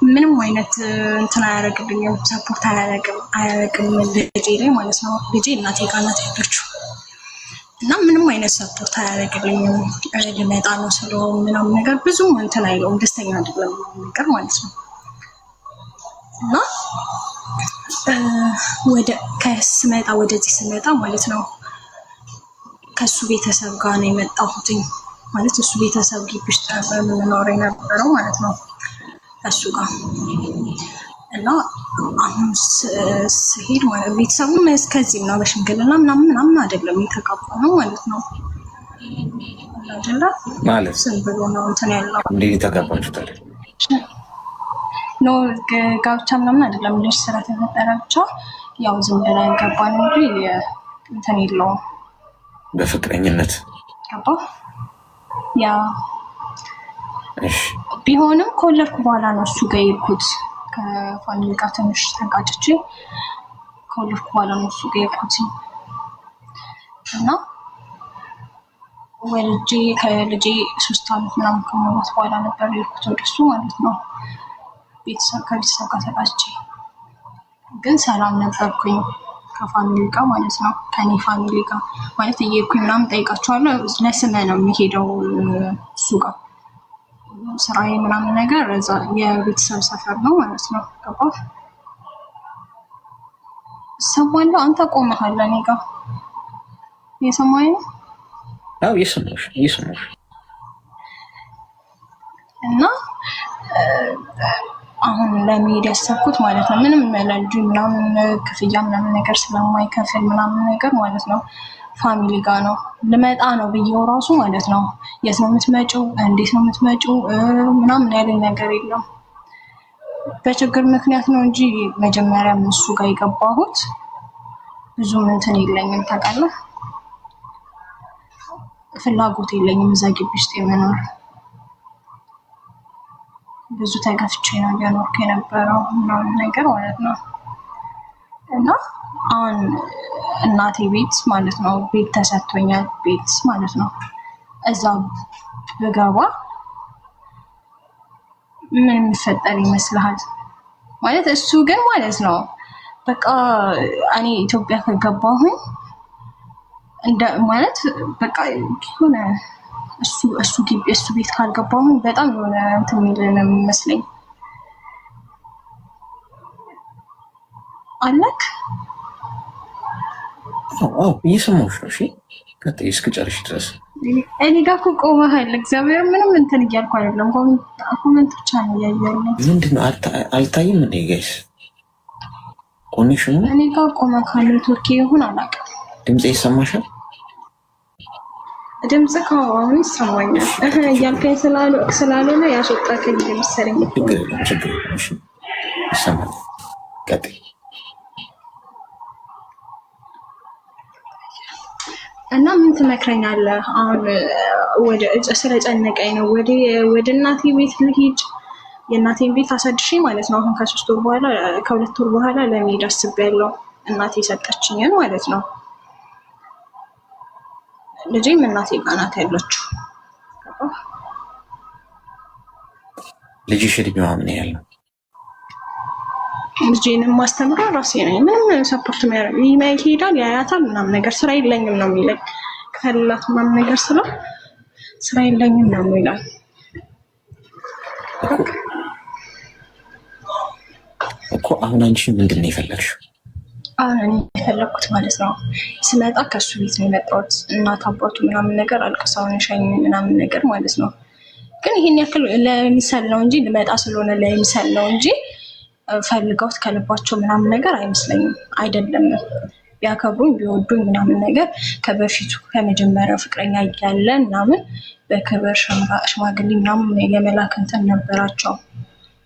ምንም አይነት እንትን አያደርግልኝም፣ ሰፖርት አያደርግም ልጄ ላይ ማለት ነው። ልጄ እናቴ ጋር ናት ያለችው እና ምንም አይነት ሰፖርት አያደርግልኝም። ልመጣ ነው ስለው ምናምን ነገር ብዙም እንትን አይለውም፣ ደስተኛ አይደለም ነገር ማለት ነው። እና ወደዚህ ስመጣ ማለት ነው ከሱ ቤተሰብ ጋር ነው የመጣሁትኝ። ማለት እሱ ቤተሰብ ግቢ ውስጥ የምንኖረው የነበረው ማለት ነው እሱ ጋር እና አሁን ስሄድ ማለት ቤተሰቡም እስከዚህ ነው በሽምግልና ምናምን አይደለም የተጋባነው ማለት ነው። አይደለ ማለት ዝም ብሎ ነው እንትን ያለው። እንዴት የተጋባችሁ ታዲያ? ነው ጋብቻ ምናምን አይደለም። ልጅ ስራ ተፈጠረ ብቻ ያው ዝም ብለን ገባን እንጂ እንትን የለውም። በፍቅረኝነት ገባ ያ ቢሆንም ከወለድኩ በኋላ ነው እሱ ጋር የሄድኩት። ከፋሚሊ ጋር ትንሽ ተጋጭቼ ከወለድኩ በኋላ ነው እሱ ጋር የሄድኩት እና ወልጄ ከልጄ 3 ዓመት ምናምን ከሞላት በኋላ ነበር የሄድኩት ወደሱ ማለት ነው። ከቤተሰብ ጋር ተጋጭቼ ግን ሰላም ነበርኩኝ ከፋሚሊ ጋር ማለት ነው። ከኔ ፋሚሊ ጋር ማለት እየሄድኩኝ ምናምን ጠይቃቸዋለሁ። ለስመ ነው የሚሄደው እሱ ጋር ስራዬ ምናምን ነገር እዛ የቤተሰብ ሰፈር ነው ማለት ነው። ገባ ሰማለሁ። አንተ ቆመሃል እኔ ጋር የሰማኸኝ ነው? አዎ የሰማሁሽ እና አሁን ለመሄድ ያሰብኩት ማለት ነው ምንም ለልጁ ምናምን ክፍያ ምናምን ነገር ስለማይከፍል ምናምን ነገር ማለት ነው ፋሚሊ ጋር ነው ልመጣ ነው ብዬው ራሱ ማለት ነው። የት ነው የምትመጪው? እንዴት ነው የምትመጪው? ምናምን ያለኝ ነገር የለም። በችግር ምክንያት ነው እንጂ መጀመሪያም እሱ ጋር የገባሁት ብዙም እንትን የለኝም ታውቃለህ። ፍላጎት የለኝም እዛ ግቢ ውስጥ የመኖር። ብዙ ተገፍቼ ነው እየኖርኩ የነበረው ምናምን ነገር ማለት ነው። እና አሁን እናቴ ቤት ማለት ነው ቤት ተሰጥቶኛል፣ ቤት ማለት ነው። እዛ ብገባ ምን የሚፈጠር ይመስልሃል? ማለት እሱ ግን ማለት ነው በቃ እኔ ኢትዮጵያ ከገባሁኝ እንደ ማለት በቃ የሆነ እሱ ግቢ እሱ ቤት ካልገባሁኝ በጣም የሆነ እንትን የሚል ነው የሚመስለኝ። አለክ እየሰማሁሽ ነው። እሺ ቀጥይ እስክጨርሽ ድረስ። እኔ ጋር እኮ ቆመሃል። እግዚአብሔር ምንም እንትን እያልኩ አይደለም። ኮሜንት ብቻ ነው እያየሁ ነው። ምንድን ነው አልታይም እንዴ ጋይስ? ኮኔክሽኑ እኔ ጋር ቆመሃል። ቱርኪ ይሁን አላውቅም። ድምጼ ይሰማሻል? ድምጽ ከአሁን ይሰማኛል እያልከኝ ስላልሆነ ያስወጣከኝ መሰለኝ። ችግር እሺ ይሰማል። ቀጥይ እና ምን ትመክረኛለህ? አሁን ስለጨነቀኝ ነው ወደ እናቴ ቤት ልሂድ፣ የእናቴን ቤት አሳድሼ ማለት ነው። አሁን ከ2 ወር በኋላ ለመሄድ አስቤያለሁ። እናቴ ሰጠችኝን ማለት ነው። ልጄም እናቴ ጋር ናት ያለችው። ልጅሽ እድሜዋ ምን ያህል ነው? ልጄንም ማስተምረው ራሴ ነኝ። ምንም ሰፖርት ይሄዳል ያያታል ምናምን ነገር ስራ የለኝም ነው የሚለኝ። ከሌላት ምናምን ነገር ስራ የለኝም ነው የሚለኝ እኮ። አሁን አንቺ ምንድን ነው የፈለግሽው? አሁን እኔ የፈለግኩት ማለት ነው ስመጣ ከሱ ቤት ነው የመጣሁት። እናት አባቱ ምናምን ነገር አልቅሰውን ሸኝ ምናምን ነገር ማለት ነው። ግን ይሄን ያክል ለሚሰል ነው እንጂ ልመጣ ስለሆነ ለሚሰል ነው እንጂ ፈልገውት ከልባቸው ምናምን ነገር አይመስለኝም። አይደለም ቢያከብሩኝ ቢወዱኝ ምናምን ነገር ከበፊቱ ከመጀመሪያው ፍቅረኛ እያለ ምናምን በክብር ሽማግሌ ምናምን የመላክ እንትን ነበራቸው፣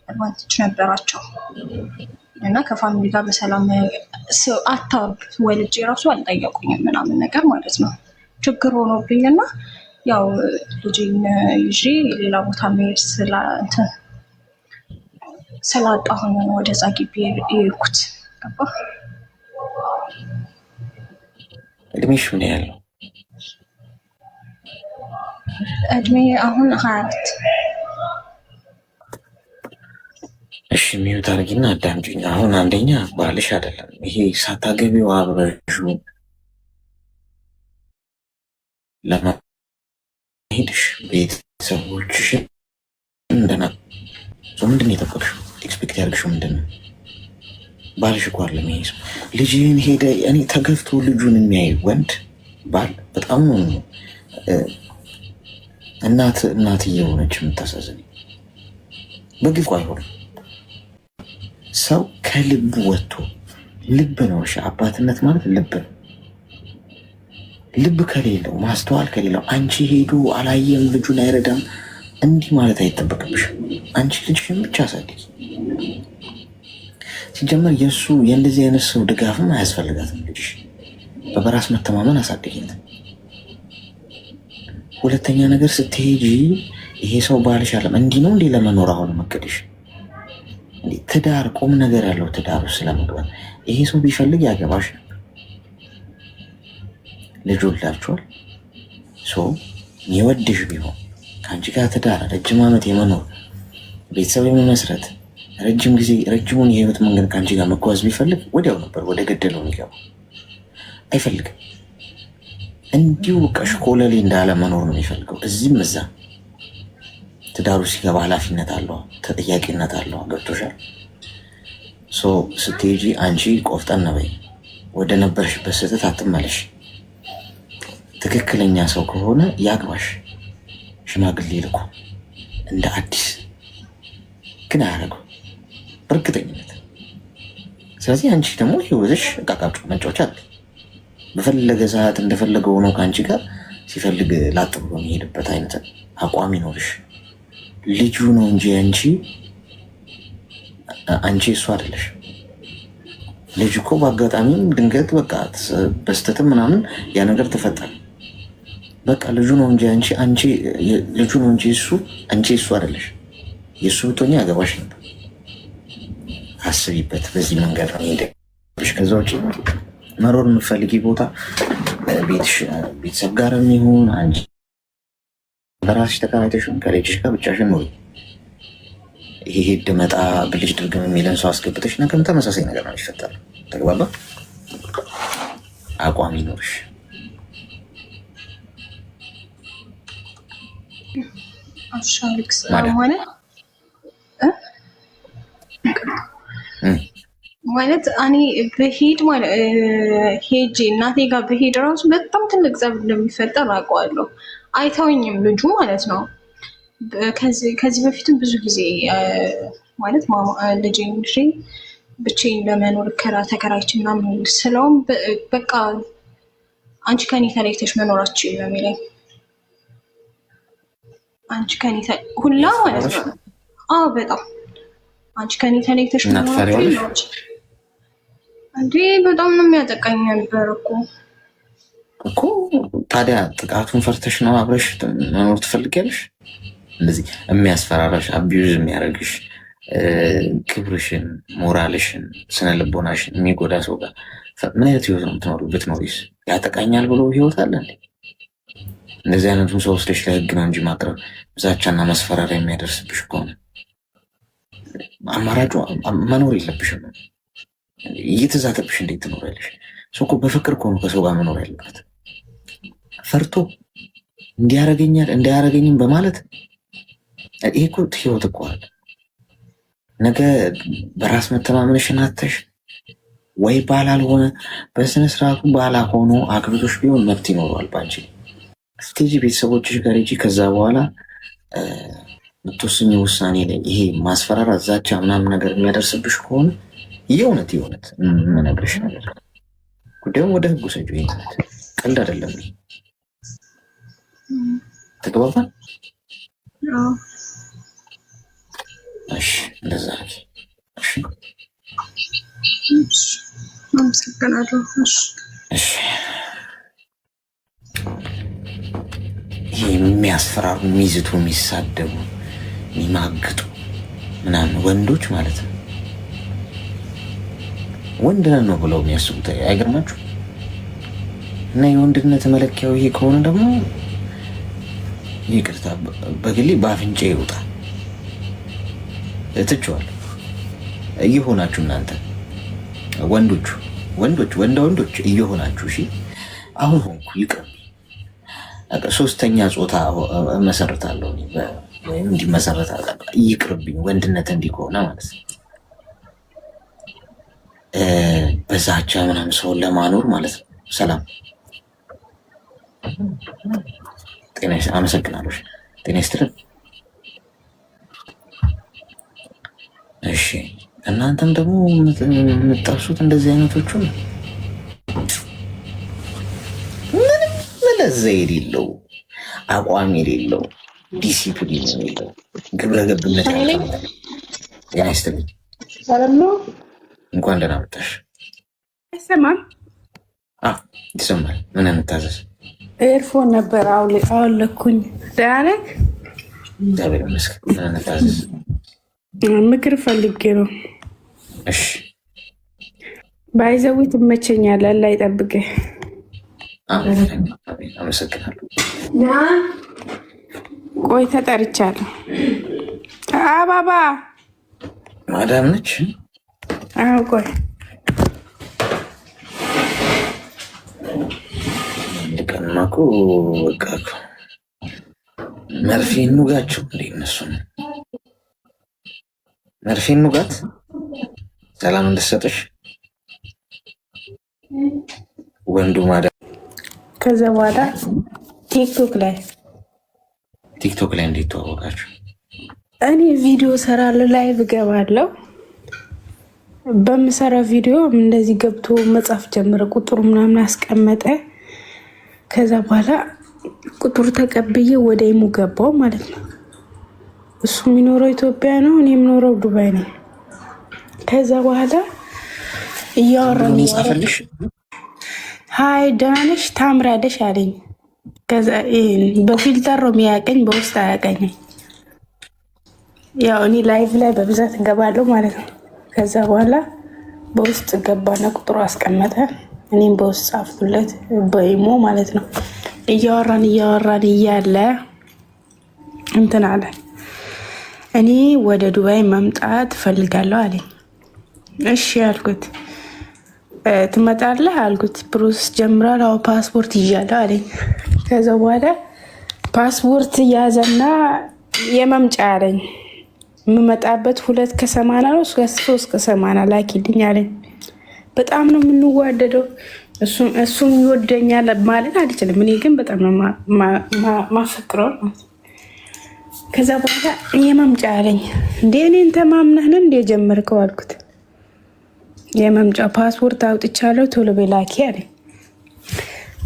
አድቫንቴጅ ነበራቸው እና ከፋሚሊ ጋር በሰላም ወልጄ ራሱ አልጠየቁኝም ምናምን ነገር ማለት ነው። ችግር ሆኖብኝና ያው ልጄን ይዤ ሌላ ቦታ መሄድ ስላጣሁኝ ነው ወደዛ ግቢ የሄድኩት። ገባ? እድሜሽ ምን ያህል ነው? እድሜ አሁን 24። እሺ ሚዩት አድርጊና አዳምጪኝ። አሁን አንደኛ ባልሽ አይደለም ይሄ ሳታገቢው አብረሽው ለመሄድሽ ቤተሰቦችሽን እንደና ምንድን ነው የጠበቅሽው? ኤክስፔክት ያደርግሽው ምንድን ነው? ባልሽ እኮ አለ ይሄ ሰው ልጅህን ሄደ እኔ ተገፍቶ ልጁን የሚያይ ወንድ ባል በጣም ነው እናት እየሆነች የምታሳዝን። በግፍ አይሆንም። ሰው ከልብ ወጥቶ ልብ ነው። እሺ አባትነት ማለት ልብ ነው። ልብ ከሌለው ማስተዋል ከሌለው አንቺ ሄዶ አላየም ልጁን አይረዳም እንዲህ ማለት አይጠበቅብሽም። አንቺ ልጅሽን ብቻ አሳድጊ። ሲጀመር የእሱ የእንደዚህ አይነት ሰው ድጋፍም አያስፈልጋትም። ልጅሽ በበራስ መተማመን አሳድጊት። ሁለተኛ ነገር ስትሄጂ ይሄ ሰው ባልሽ አለም እንዲህ ነው እንዲህ ለመኖር አሁን መቀደሽ ትዳር ቁም ነገር ያለው ትዳር ውስጥ ስለመግባት ይሄ ሰው ቢፈልግ ያገባሽ ነበር። ልጅ ወልዳችኋል። የወድሽ ቢሆን ከአንቺ ጋር ትዳር ረጅም ዓመት የመኖር ቤተሰብ የመመስረት ረጅም ጊዜ ረጅሙን የህይወት መንገድ ከአንቺ ጋር መጓዝ ቢፈልግ ወዲያው ነበር ወደ ገደለው የሚገባ። አይፈልግም። እንዲሁ ቀሽኮለሌ እንዳለ መኖር ነው የሚፈልገው። እዚህም እዛ ትዳሩ ሲገባ ኃላፊነት አለው፣ ተጠያቂነት አለው። ገብቶሻል? ስትሄጂ አንቺ ቆፍጠን በይ። ወደ ነበርሽበት ስህተት አትመለሽ። ትክክለኛ ሰው ከሆነ ያግባሽ። ሽማግሌ ልኩ እንደ አዲስ ግን አያደርገው በእርግጠኝነት። ስለዚህ አንቺ ደግሞ ህይወትሽ እቃቃጩ መጫወቻ አለ። በፈለገ ሰዓት እንደፈለገ ሆኖ ከአንቺ ጋር ሲፈልግ ላጥ ብሎ የሚሄድበት አይነት አቋም ይኖርሽ። ልጁ ነው እንጂ አንቺ እሱ አይደለሽ። ልጅ እኮ በአጋጣሚም ድንገት በቃ በስተትም ምናምን ያ ነገር ተፈጠረ። በቃ ልጁ ነው እንጂ አንቺ ልጁ ነው እንጂ እሱ አንቺ እሱ አይደለሽ። የእሱ ብትሆኚ ያገባሽ ነበር። አስቢበት። በዚህ መንገድ ነው ሄደሽ። ከዛ ውጭ መኖር የምትፈልጊ ቦታ ቤተሰብ ጋር የሚሆን አንቺ በራስሽ ተከራይተሽን ከልጅሽ ጋር ብቻሽን ኖሪ። ይሄ ሄድ መጣ ብልሽ ድርግም የሚለን ሰው አስገብተሽ ነገም ተመሳሳይ ነገር ነው ይፈጠር። ተግባባ። አቋም ይኖርሽ። አሻልክስ ማለት እኔ በሄድ ሄጄ እናቴ ጋር በሄድ ራሱ በጣም ትልቅ ጸብ እንደሚፈጠር አውቀዋለሁ። አይተውኝም ልጁ ማለት ነው። ከዚህ በፊትም ብዙ ጊዜ ማለት ልጄን ብቻዬን ለመኖር ተከራይቼ ምናምን ስለውም በቃ አንቺ ከኔ ተለይተሽ መኖራችን ነው የሚለኝ። አንቺ ከኔ ሁላ ማለት ነው። አዎ በጣም አንቺ ከኔ ተለይተሽ መኖራችን ነው እንዴ! በጣም ነው የሚያጠቃኝ ነበር እኮ። ታዲያ ጥቃቱን ፈርተሽ ነው አብረሽ መኖር ትፈልጊያለሽ? እንደዚህ የሚያስፈራራሽ አቢዩዝ የሚያደርግሽ ክብርሽን፣ ሞራልሽን፣ ስነ ልቦናሽን የሚጎዳ ሰው ጋር ምን አይነት ህይወት ነው የምትኖሩ? ብትኖሪስ ያጠቃኛል ብሎ ህይወት አለ እንዴ? እንደዚህ አይነቱን ሰው ወስደሽ ለህግ ነው እንጂ ማቅረብ ዛቻና መስፈራሪያ የሚያደርስብሽ ከሆነ አማራጩ መኖር የለብሽም። እየተዛተብሽ እንዴት ትኖሪያለሽ? ሰው እኮ በፍቅር እኮ ነው ከሰው ጋር መኖር ያለበት። ፈርቶ እንዲያረገኛል እንዳያረገኝም በማለት ይሄ እኮ ህይወት እኮ አለ። ነገ በራስ መተማመንሽን አተሽ ወይ ባል አልሆነ በስነ ስርዓቱ ባላ ሆኖ አግብቶሽ ቢሆን መብት ይኖረዋል ባንቺ ስቴጂ ቤተሰቦችሽ ጋር እንጂ ከዛ በኋላ የምትወስኝ ውሳኔ ላይ ይሄ ማስፈራራት፣ ዛቻ ምናምን ነገር የሚያደርስብሽ ከሆነ የእውነት የምነግርሽ ነገር ጉዳዩም ወደ ህጉ ሰጁ። ይሄ ቀልድ አይደለም። ተግባባን? እሺ፣ እንደዛ ነው። እሺ፣ አመሰግናለሁ። እሺ፣ ይሄ የሚያስፈራሩ፣ የሚዝቱ፣ የሚሳደቡ፣ የሚማግጡ ምናምን ወንዶች ማለት ነው ወንድ ነን ነው ብለው የሚያስቡት አይገርማችሁ? እና የወንድነት መለኪያው ይሄ ከሆነ ደግሞ ይቅርታ በግሌ በአፍንጫ ይወጣል። እትቼዋለሁ። እየሆናችሁ እናንተ ወንዶች እየሆናችሁ እሺ። አሁን ሆንኩ ይቅር፣ ሶስተኛ ጾታ መሰረታለሁ ወይም እንዲመሰረት ይቅርብኝ፣ ወንድነት እንዲህ ከሆነ ማለት ነው። በዛቻ ምናምን ሰውን ለማኖር ማለት ነው። ሰላም ጤና አመሰግናለሁ። ጤና ይስጥልን። እሺ እናንተም ደግሞ የምትጠብሱት እንደዚህ አይነቶቹ ምንም ለዛ የሌለው አቋም የሌለው ዲሲፕሊን የሌለው ግብረ ገብነት ያለ። ጤና ይስጥልኝ። ሰላም ነው። እንኳን ደህና መጣሽ። አይሰማም? ይሰማል። ምን እንታዘዝ? ኤርፎን ነበር አወለኩኝ። ደህና ነህ? እግዚአብሔር ይመስገን። ምን እንታዘዝ? ምክር ፈልጌ ነው። እሺ ባይዘዊ ትመቸኛለህ። አላህ ይጠብቅህ። አመሰግናለሁ። ቆይ ተጠርቻለሁ። አባባ ማዳም ነች? አዎ ቆይ ቀንማ እኮ በቃ መርፌ እንውጋቸው እንደ እነሱ መርፌ እንውጋት ሰላም እንድትሰጥሽ ወንዱ ማዳም። ከዛ በኋላ ቲክቶክ ላይ እንዴት ተዋወቃችሁ? እኔ ቪዲዮ ሰራለሁ፣ ላይቭ እገባለሁ። በምሰራ ቪዲዮ እንደዚህ ገብቶ መጻፍ ጀመረ። ቁጥሩ ምናምን አስቀመጠ። ከዛ በኋላ ቁጥሩ ተቀብዬ ወደ ኢሙ ገባው ማለት ነው። እሱ የሚኖረው ኢትዮጵያ ነው፣ እኔ የምኖረው ዱባይ ነው። ከዛ በኋላ እያወራን ጻፈልሽ፣ ሀይ ደህና ነሽ ታምራለሽ አለኝ። ከዛ በፊልተር ነው የሚያቀኝ፣ በውስጥ አያቀኝም። ያው እኔ ላይቭ ላይ በብዛት እገባለሁ ማለት ነው። ከዛ በኋላ በውስጥ ገባና ቁጥሩ አስቀመጠ። እኔም በውስጥ ጻፍኩለት በኢሞ ማለት ነው። እያወራን እያለ እንትን አለ፣ እኔ ወደ ዱባይ መምጣት እፈልጋለሁ አለኝ። እሺ አልኩት። ትመጣለህ አልኩት። ፕሮሰስ ጀምሯል። አዎ ፓስፖርት ይዣለሁ አለኝ። ከዛ በኋላ ፓስፖርት ያዘና የመምጫ አለኝ። የምመጣበት 2:80 ነው 3:80 ላኪልኝ አለኝ። በጣም ነው የምንዋደደው። እሱም ይወደኛል ማለት አልችልም። እኔ ግን በጣም ነው ማፈቅረው። ከዛ በኋላ የመምጫ አለኝ። እንዴ እኔን ተማምነህን እንዴ ጀመርከው አልኩት። የመምጫ ፓስፖርት አውጥቻለሁ ቶሎ በላኪ አለኝ።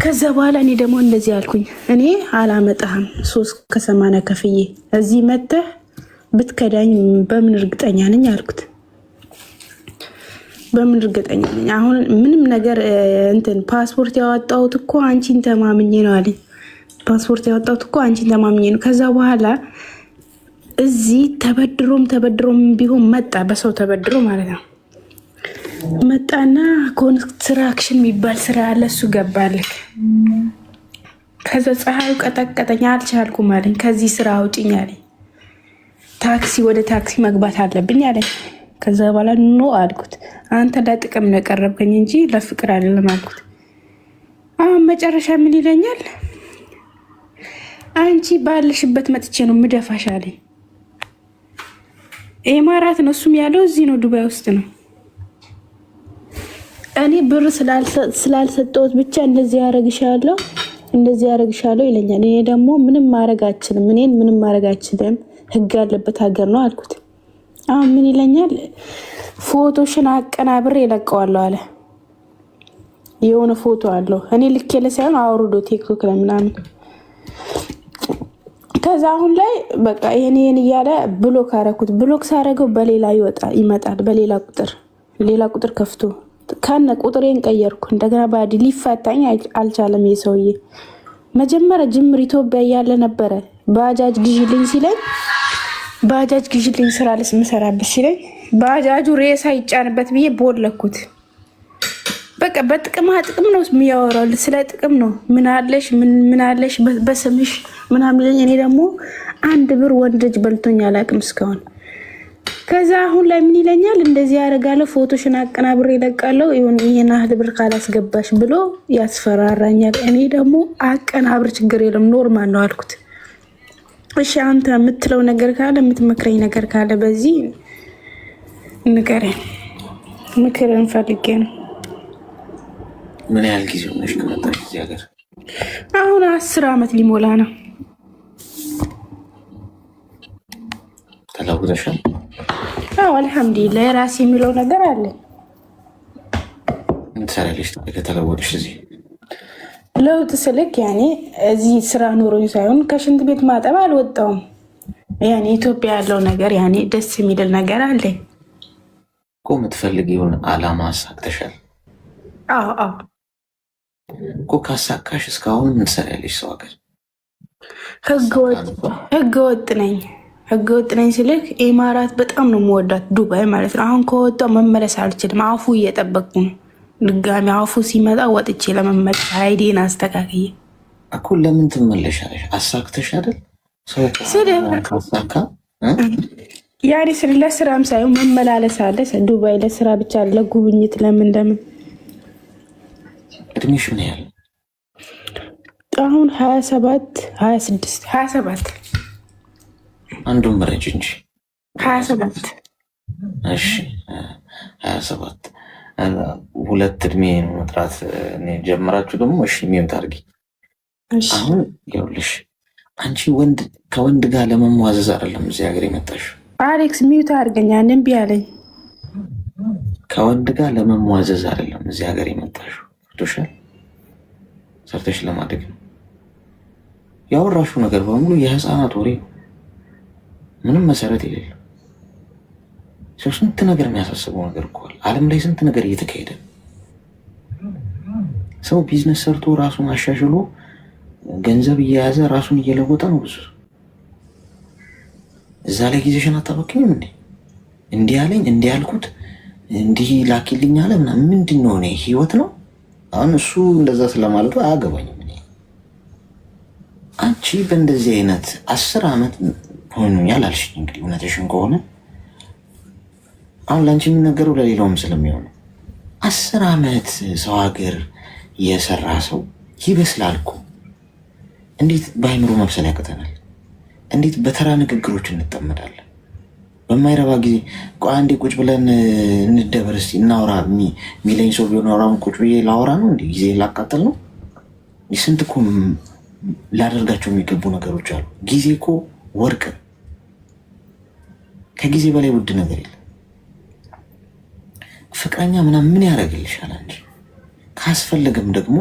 ከዛ በኋላ እኔ ደግሞ እንደዚህ አልኩኝ፣ እኔ አላመጣህም 3:80 ከፍዬ እዚህ መተህ ብትከዳኝ በምን እርግጠኛ ነኝ አልኩት። በምን እርግጠኛ ነኝ? አሁን ምንም ነገር እንትን ፓስፖርት ያወጣሁት እኮ አንቺን ተማምኜ ነው አለኝ። ፓስፖርት ያወጣሁት እኮ አንቺን ተማምኜ ነው። ከዛ በኋላ እዚህ ተበድሮም ቢሆን መጣ፣ በሰው ተበድሮ ማለት ነው። መጣና ኮንስትራክሽን የሚባል ስራ አለ፣ እሱ ገባልክ። ከዛ ፀሐዩ ቀጠቀጠኝ፣ አልቻልኩም አለኝ። ከዚህ ስራ አውጭኝ አለኝ። ወደ ታክሲ መግባት አለብኝ አለኝ። ከዛ በኋላ ኖ አልኩት። አንተ ለጥቅም ነው የቀረብከኝ እንጂ ለፍቅር አይደለም አልኩት። አሁን መጨረሻ ምን ይለኛል? አንቺ ባለሽበት መጥቼ ነው ምደፋሽ አለኝ። ኢማራት ነው እሱም ያለው እዚህ ነው ዱባይ ውስጥ ነው። እኔ ብር ስላልሰጠሁት ብቻ እንደዚህ ያደርግሻለሁ ይለኛል። እኔ ደግሞ ምንም ማድረግ አልችልም፣ እኔን ምንም ማድረግ አልችልም፣ ህግ ያለበት ሀገር ነው አልኩት። አሁን ምን ይለኛል? ፎቶሽን አቀናብሬ እለቀዋለሁ አለ። የሆነ ፎቶ አለው እኔ ልኬለ ሳይሆን አውርዶ ቲክቶክ ላይ ምናምን። ከዛ አሁን ላይ በቃ ይሄን እያለ ብሎክ አረኩት። ብሎክ ሳረገው በሌላ ይመጣል፣ ሌላ ቁጥር ከፍቶ ከነ ቁጥሬን ቀየርኩ። እንደገና ባዲ ሊፋታኝ አልቻለም። የሰውዬ መጀመሪያ ጅምር ኢትዮጵያ እያለ ነበረ ባጃጅ ግዢልኝ ሲለኝ፣ ባጃጅ ግዢልኝ ስራ ልስምሰራበት ሲለኝ ባጃጁ ሬሳ ይጫንበት ብዬ ቦለኩት። በቃ በጥቅማ ጥቅም ነው የሚያወራው፣ ስለ ጥቅም ነው። ምን አለሽ በስምሽ ምናምን። እኔ ደግሞ አንድ ብር ወንድ ልጅ በልቶኝ አላውቅም እስካሁን። ከዛ አሁን ላይ ምን ይለኛል? እንደዚህ ያደርጋለሁ፣ ፎቶሽን አቀናብሬ እለቃለሁ፣ ይሄን ያህል ብር ካላስገባሽ ብሎ ያስፈራራኛል። እኔ ደግሞ አቀናብር ችግር የለም ኖርማል ነው አልኩት። እሺ አንተ የምትለው ነገር ካለ የምትመክረኝ ነገር ካለ በዚህ ንገረኝ፣ ምክር እንፈልጌ ነው። ምን ያህል ጊዜ ሆነሽ ከመጣሽ እዚህ ሀገር? አሁን 10 ዓመት ሊሞላ ነው። ተለውጠሻል? አዎ አልሐምዱሊላህ የራሴ የሚለው ነገር አለ። ምን ትሰሪያለሽ ከተለወጥሽ? እዚህ ለውጥ ስልክ ያኔ እዚህ ስራ ኖሮኝ ሳይሆን ከሽንት ቤት ማጠብ አልወጣውም። ያኔ ኢትዮጵያ ያለው ነገር ያኔ ደስ የሚል ነገር አለ እኮ። የምትፈልጊውን አላማ አሳክተሻል? አዎ እኮ። ካሳካሽ እስካሁን ምን ትሰሪያለሽ ሰው ሀገር? ህገወጥ ነኝ። ህገወጥ ነኝ ስልክ ኢማራት በጣም ነው የምወዳት፣ ዱባይ ማለት ነው። አሁን ከወጣው መመለስ አልችልም። አፉ እየጠበቅኩ ነው። ድጋሚ አፉ ሲመጣ ወጥቼ ለመመለስ አይዲን አስተካክዬ እኮ። ለምን ትመለሻለሽ? አሳክተሽ አይደል? ሰው ካሳካ ያኔ ለስራም ሳይሆን መመላለስ አለ። ዱባይ ለስራ ብቻ ለጉብኝት ለምን እድሜሽ ምን ያህል? አሁን 27 26 27 አንዱን መረጅ እንጂ 27። እሺ 27 ሁለት እድሜ መጥራት ጀመራችሁ ደግሞ። እሺ ሚውት አድርጊ። አሁን ይኸውልሽ አንቺ ከወንድ ጋር ለመሟዘዝ አይደለም እዚህ ሀገር የመጣሽው። አሌክስ ሚውት አድርገኛ እምቢ አለኝ። ከወንድ ጋር ለመሟዘዝ አይደለም እዚህ ሀገር የመጣሽው። ቶሻል ሰርተሽ ለማደግ ነው። ያወራሽው ነገር በሙሉ የህፃናት ወሬ፣ ምንም መሰረት የሌለው። ሰው ስንት ነገር የሚያሳስበው ነገር እኮ አለ። ዓለም ላይ ስንት ነገር እየተካሄደ ሰው ቢዝነስ ሰርቶ ራሱን አሻሽሎ ገንዘብ እየያዘ ራሱን እየለወጠ ነው ብዙ። እዛ ላይ ጊዜሽን አታባክኝም እንዴ? እንዲህ ያለኝ እንዲህ ያልኩት እንዲህ ላኪልኝ አለ ምናምን ምንድን ነው? እኔ ህይወት ነው አሁን እሱ እንደዛ ስለማለቱ አያገባኝም። አንቺ በእንደዚህ አይነት 10 ዓመት ሆኖኛል አልሽኝ። እንግዲህ እውነትሽን ከሆነ አሁን ለአንቺ የሚነገረው ለሌላውም ስለሚሆነ 10 ዓመት ሰው ሀገር የሰራ ሰው ይበስላል እኮ። እንዴት በአይምሮ መብሰል ያቅተናል? እንዴት በተራ ንግግሮች እንጠመዳለን? በማይረባ ጊዜ አንዴ ቁጭ ብለን እንደበር እስኪ እናውራ ሚለኝ ሰው ቢሆን አውራውን ቁጭ ብዬ ላውራ ነው እንዴ? ጊዜ ላቃጠል ነው? ስንት እኮ ላደርጋቸው የሚገቡ ነገሮች አሉ። ጊዜ እኮ ወርቅ፣ ከጊዜ በላይ ውድ ነገር የለም። ፍቅረኛ ምናምን ምን ያደርግልሻል አንቺ? ካስፈለገም ደግሞ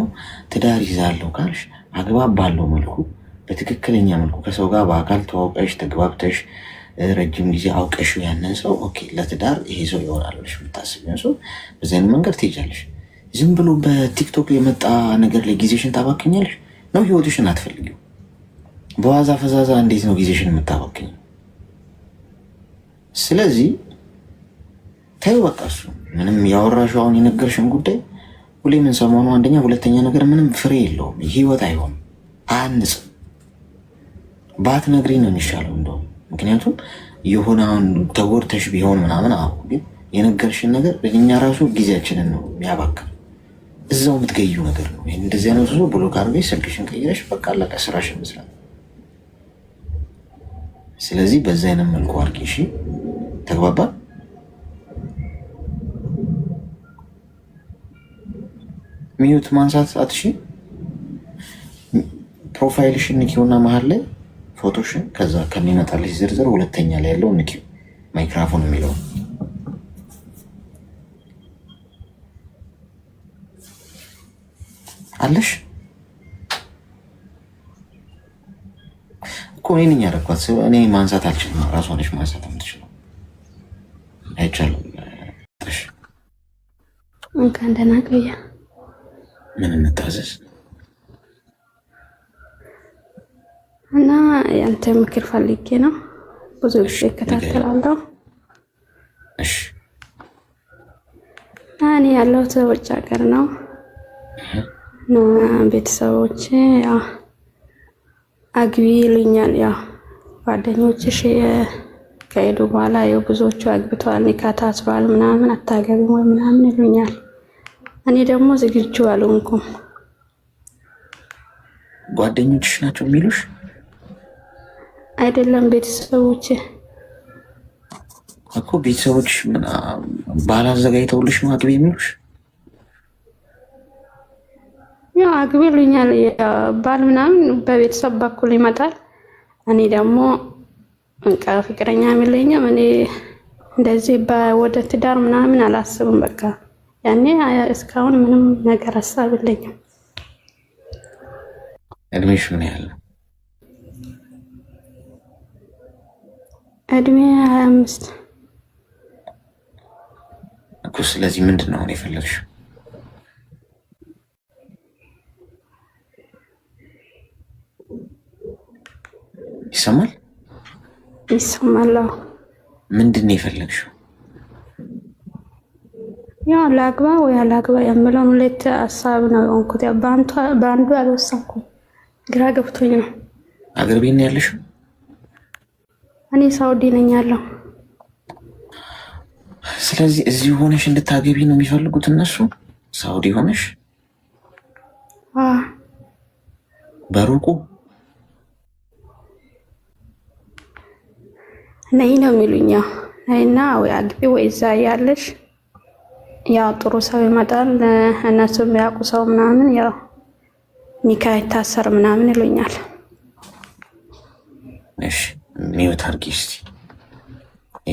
ትዳር ይዛለሁ ካልሽ አግባብ ባለው መልኩ በትክክለኛ መልኩ ከሰው ጋር በአካል ተዋውቀሽ ተግባብተሽ ረጅም ጊዜ አውቀሽ ያንን ሰው ኦኬ ለትዳር ይሄ ሰው ይሆናል ብለሽ የምታስቢውን ሰው በዚህ አይነት መንገድ ትሄጃለሽ። ዝም ብሎ በቲክቶክ የመጣ ነገር ላይ ጊዜሽን ታባክኛለሽ ነው? ህይወትሽን አትፈልጊው? በዋዛ ፈዛዛ እንዴት ነው ጊዜሽን የምታባክኝ? ስለዚህ ተይው በቃ። እሱ ምንም ያወራሽው አሁን የነገርሽን ጉዳይ ሁሌ ምን ሰሞኑ አንደኛ፣ ሁለተኛ ነገር ምንም ፍሬ የለውም። ህይወት አይሆንም፣ አያንጽም። ባትነግሪኝ ነው የሚሻለው እንደውም። ምክንያቱም የሆነ አሁን ተጎድተሽ ቢሆን ምናምን አሁን ግን የነገርሽን ነገር እኛ ራሱ ጊዜያችንን ነው የሚያባክን። እዛው የምትገዩ ነገር ነው። ይሄን እንደዚህ አይነት ሰው ብሎክ አድርገሽ ስልክሽን ቀይረሽ በቃ አለቀ፣ ስራሽን መስራት። ስለዚህ በዛ አይነት መልኩ አድርጊ። እሺ ተግባባ? ሚዩት ማንሳት አትሺ። ፕሮፋይልሽን ንኪውና መሀል ላይ ፎቶሽን፣ ከዛ ከሚመጣልሽ ዝርዝር ሁለተኛ ላይ ያለው ንኪው፣ ማይክራፎን የሚለው አለሽ እኮ። እኔ ነኝ ያደረኳት። እኔ ማንሳት አልችልም። ራሷ ነች ማንሳት የምትችለው። አይቻልም። እንኳን ደህና ቆያ። ምን እንታዘዝ? እና ያንተ ምክር ፈልጌ ነው። ብዙ ጊዜ እከታተላለሁ። እሺ እኔ ያለሁት ውጭ ሀገር ነው። ቤተሰቦች አግቢ ይሉኛል። ያው ጓደኞችሽ ከሄዱ በኋላ ያው ብዙዎቹ አግብተዋል፣ ኒካ ታስሯል ምናምን አታገቢም ወይ ምናምን ይሉኛል። እኔ ደግሞ ዝግጁ አልሆንኩም። ጓደኞችሽ ናቸው የሚሉሽ? አይደለም ቤተሰቦች እኮ። ቤተሰቦችሽ ምን ባል አዘጋጅተውልሽ ነው አግቢ የሚሉሽ? ያው አግቢ ይሉኛል። ባል ምናምን በቤተሰብ በኩል ይመጣል። እኔ ደግሞ እንቃ ፍቅረኛ የሚለኝም እኔ እንደዚህ ወደ ትዳር ምናምን አላስብም። በቃ ያኔ እስካሁን ምንም ነገር ሀሳብ የለኝም። እድሜሽ ምን ያህል ነው? እድሜ 25 እኮ። ስለዚህ ምንድን ነው አሁን የፈለግሽው? ይሰማል? ይሰማል። ምንድን ነው የፈለግሽው? ያው ላግባ ወይ አላግባ የምለውን ሁለት ሀሳብ ነው የሆንኩት። በአንዱ አልወሰንኩም፣ ግራ ገብቶኝ ነው። አገር ቤት ነው ያለሽው? እኔ ሳውዲ ነኝ ያለው። ስለዚህ እዚህ ሆነሽ እንድታገቢ ነው የሚፈልጉት እነሱ? ሳውዲ ሆነሽ በሩቁ ነይ ነው የሚሉኝ። ነይና ወይ አግቢ ወይ እዛ ያለሽ ያው ጥሩ ሰው ይመጣል፣ እነሱ የሚያውቁ ሰው ምናምን ያው ኒካ ይታሰር ምናምን ይሉኛል። እሺ ሚውት አድርጊ እስቲ።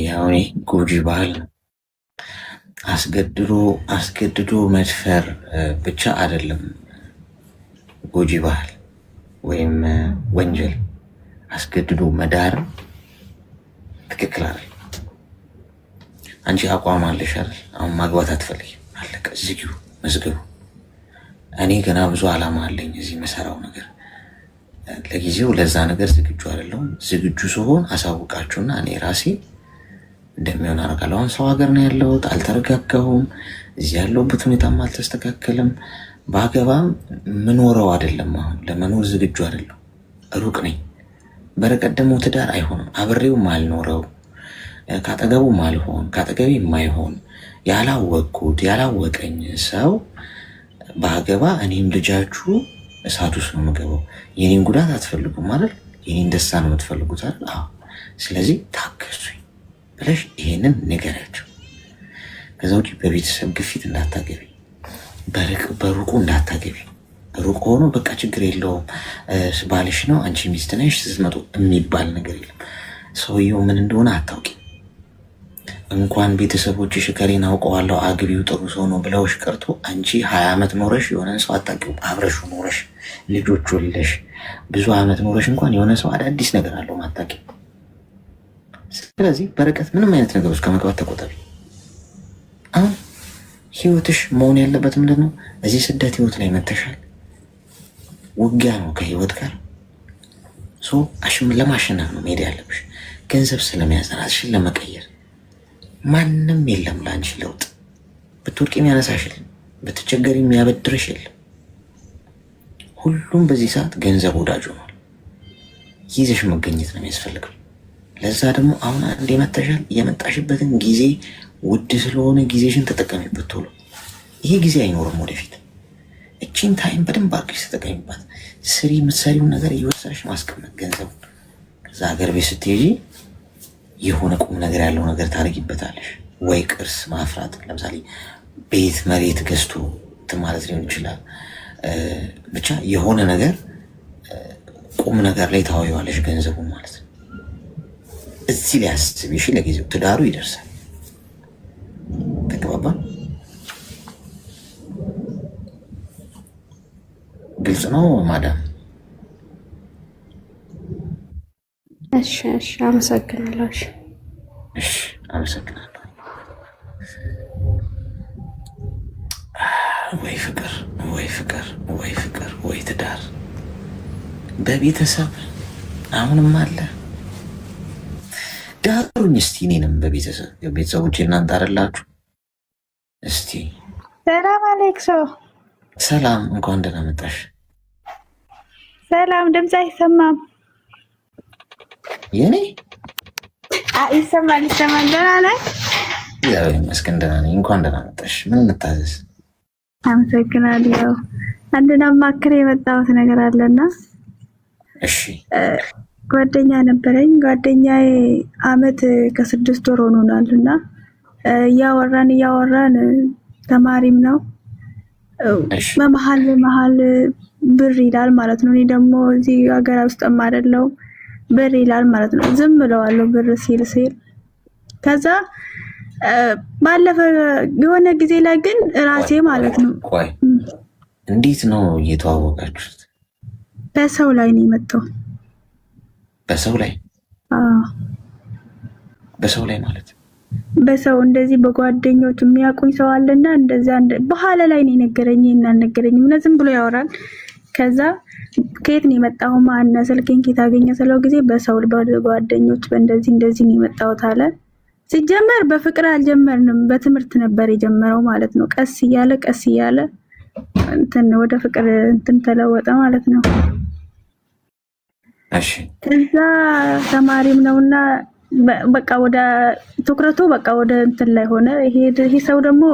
ያው እኔ ጎጂ ባህል ነው። አስገድዶ መድፈር ብቻ አይደለም ጎጂ ባህል ወይም ወንጀል። አስገድዶ መዳር ትክክል አይደል? አንቺ አቋም አለሽ አይደል? አሁን ማግባት አትፈልጊም፣ አለቀ፣ ዝጊው መዝገቡ። እኔ ገና ብዙ አላማ አለኝ እዚህ የምሰራው ነገር። ለጊዜው ለዛ ነገር ዝግጁ አይደለሁም። ዝግጁ ስሆን አሳውቃችሁና እኔ ራሴ እንደሚሆን አደርጋለሁ። አሁን ሰው ሀገር ነው ያለሁት፣ አልተረጋጋሁም። እዚህ ያለሁበት ሁኔታም አልተስተካከለም። ባገባም ምኖረው አይደለም። አሁን ለመኖር ዝግጁ አይደለሁ፣ ሩቅ ነኝ። በረቀት ደግሞ ትዳር አይሆንም። አብሬው ማልኖረው፣ ካጠገቡ ማልሆን፣ ካጠገቤ የማይሆን ያላወቅኩት ያላወቀኝ ሰው ባገባ እኔም ልጃችሁ እሳት ውስጥ ነው የምገባው። የኔን ጉዳት አትፈልጉም አይደል? የኔን ደስታ ነው የምትፈልጉት አይደል? አዎ። ስለዚህ ታገሱኝ ብለሽ ይሄንን ንገሪያቸው። ከዛ ውጭ በቤተሰብ ግፊት እንዳታገቢ፣ በሩቁ እንዳታገቢ። ሩቅ ሆኖ በቃ ችግር የለውም ባልሽ ነው አንቺ ሚስት ነሽ ስትመጡ የሚባል ነገር የለም። ሰውየው ምን እንደሆነ አታውቂም። እንኳን ቤተሰቦችሽ ከሌን አውቀዋለሁ አግቢው ጥሩ ሰው ነው ብለውሽ ቀርቶ አንቺ 20 ዓመት ኖረሽ የሆነ ሰው አታውቂውም። አብረሽ ኖረሽ ልጆች ወልደሽ ብዙ ዓመት ኖረሽ እንኳን የሆነ ሰው አዳዲስ ነገር አለው ማታውቂው። ስለዚህ በርቀት ምንም አይነት ነገር ውስጥ ከመግባት ተቆጠቢ። አሁን ህይወትሽ መሆን ያለበት ምንድን ነው? እዚህ ስደት ህይወት ላይ መተሻል ውጊያ ነው ከህይወት ጋር። ለማሸነፍ ነው መሄድ ያለብሽ። ገንዘብ ስለመያዝ ራስሽን ለመቀየር ማንም የለም ለአንቺ ለውጥ። ብትወድቅ የሚያነሳሽ የለም፣ ብትቸገር የሚያበድርሽ የለም። ሁሉም በዚህ ሰዓት ገንዘብ ወዳጅ ሆኗል። ይዘሽ መገኘት ነው የሚያስፈልገው። ለዛ ደግሞ አሁን አንድ የመተሻል የመጣሽበትን ጊዜ ውድ ስለሆነ ጊዜሽን ተጠቀሚበት ቶሎ። ይሄ ጊዜ አይኖርም ወደፊት። እቺን ታይም በደንብ አድርገሽ ተጠቀሚባት። ስሪ፣ የምትሰሪውን ነገር እየወሰድሽ ማስቀመጥ ገንዘቡ። ከዛ ሀገር ቤት ስትሄጂ የሆነ ቁም ነገር ያለው ነገር ታደርጊበታለሽ። ወይ ቅርስ ማፍራት፣ ለምሳሌ ቤት መሬት ገዝቶ ማለት ሊሆን ይችላል። ብቻ የሆነ ነገር ቁም ነገር ላይ ታዋየዋለሽ ገንዘቡ ማለት ነው። እዚህ ላይ አስቢ እሺ። ለጊዜው ትዳሩ ይደርሳል። ተግባባ? ግልጽ ነው ማዳም? እሺ እሺ፣ አመሰግናለሁ። እሺ አመሰግናለሁ። ወይ ፍቅር፣ ወይ ፍቅር፣ ወይ ፍቅር፣ ወይ ትዳር በቤተሰብ አሁንም አለ። ዳሩኝ እስቲ እኔንም በቤተሰብ ቤተሰቦች እናንተ አይደላችሁ? እስቲ ሰላም አሌክሶ። ሰላም፣ እንኳን ደህና መጣሽ። ሰላም፣ ድምፅ አይሰማም። የኔ ይሰማል ይሰማል። ደህና ነህ? እግዚአብሔር ይመስገን ደህና ነኝ። እንኳን ደህና መጣሽ። ምን ልታዘዝ? አመሰግናለሁ። አንድና ማክሬ የመጣሁት ነገር አለና። እሺ። ጓደኛ ነበረኝ። ጓደኛዬ አመት ከ6 ወር ሆኖናልና እያወራን ተማሪም ነው። በመሀል ብር ይላል ማለት ነው። እኔ ደግሞ እዚህ ሀገር ውስጥም አይደለው ብር ይላል ማለት ነው። ዝም ብለዋለሁ ብር ሲል ከዛ ባለፈ የሆነ ጊዜ ላይ ግን ራሴ ማለት ነው። ቆይ እንዴት ነው እየተዋወቃችሁት? በሰው ላይ ነው የመጣው። በሰው ላይ? አዎ በሰው ላይ ማለት በሰው እንደዚህ በጓደኞች የሚያውቁኝ ሰው አለና እንደዛ በኋላ ላይ ነው የነገረኝ። እና አልነገረኝም እና ዝም ብሎ ያወራል። ከዛ ከየት ነው የመጣው? ማን ስልኬን ከየት አገኘ ስለው ጊዜ በሰው በጓደኞች በእንደዚህ ነው የመጣሁት አለ። ሲጀመር በፍቅር አልጀመርንም፣ በትምህርት ነበር የጀመረው ማለት ነው። ቀስ እያለ እንትን ወደ ፍቅር እንትን ተለወጠ ማለት ነው። እሺ ከዛ ተማሪም ነውና በቃ ወደ ትኩረቱ በቃ ወደ እንትን ላይ ሆነ። ይሄ ሰው ደግሞ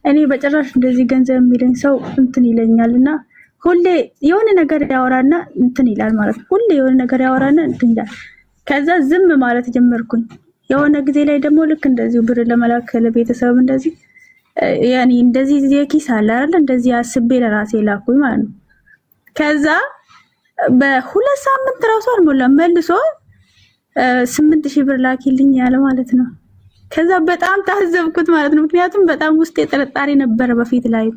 እኔ በጭራሽ እንደዚህ ገንዘብ የሚለኝ ሰው እንትን ይለኛልና ሁሌ የሆነ ነገር ያወራና እንትን ይላል ማለት ነው። ሁሌ የሆነ ነገር ያወራና እንትን ይላል። ከዛ ዝም ማለት ጀመርኩኝ። የሆነ ጊዜ ላይ ደግሞ ልክ እንደዚሁ ብር ለመላክ ለቤተሰብ እንደዚህ ያኔ እንደዚህ የኪስ አለ አይደል እንደዚህ አስቤ ለራሴ ላኩኝ ማለት ነው። ከዛ በሁለት ሳምንት ራሱ አልሞላም መልሶ 8000 ብር ላኪልኝ ያለ ማለት ነው። ከዛ በጣም ታዘብኩት ማለት ነው። ምክንያቱም በጣም ውስጤ ጥርጣሬ ነበር በፊት ላይ።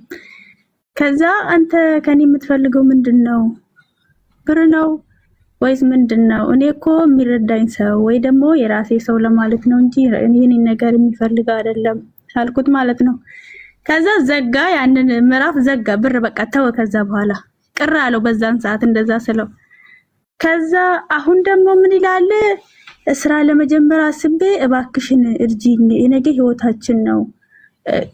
ከዛ አንተ ከኔ የምትፈልገው ምንድነው? ብር ነው ወይስ ምንድነው? እኔ እኮ የሚረዳኝ ሰው ወይ ደግሞ የራሴ ሰው ለማለት ነው እንጂ እኔ ነገር የሚፈልግ አይደለም አልኩት ማለት ነው። ከዛ ዘጋ፣ ያንን ምዕራፍ ዘጋ። ብር በቃ ተወ። ከዛ በኋላ ቅር አለው በዛን ሰዓት እንደዛ ስለው። ከዛ አሁን ደግሞ ምን ይላል? ስራ ለመጀመር አስቤ እባክሽን እርጂኝ፣ የነገ ህይወታችን ነው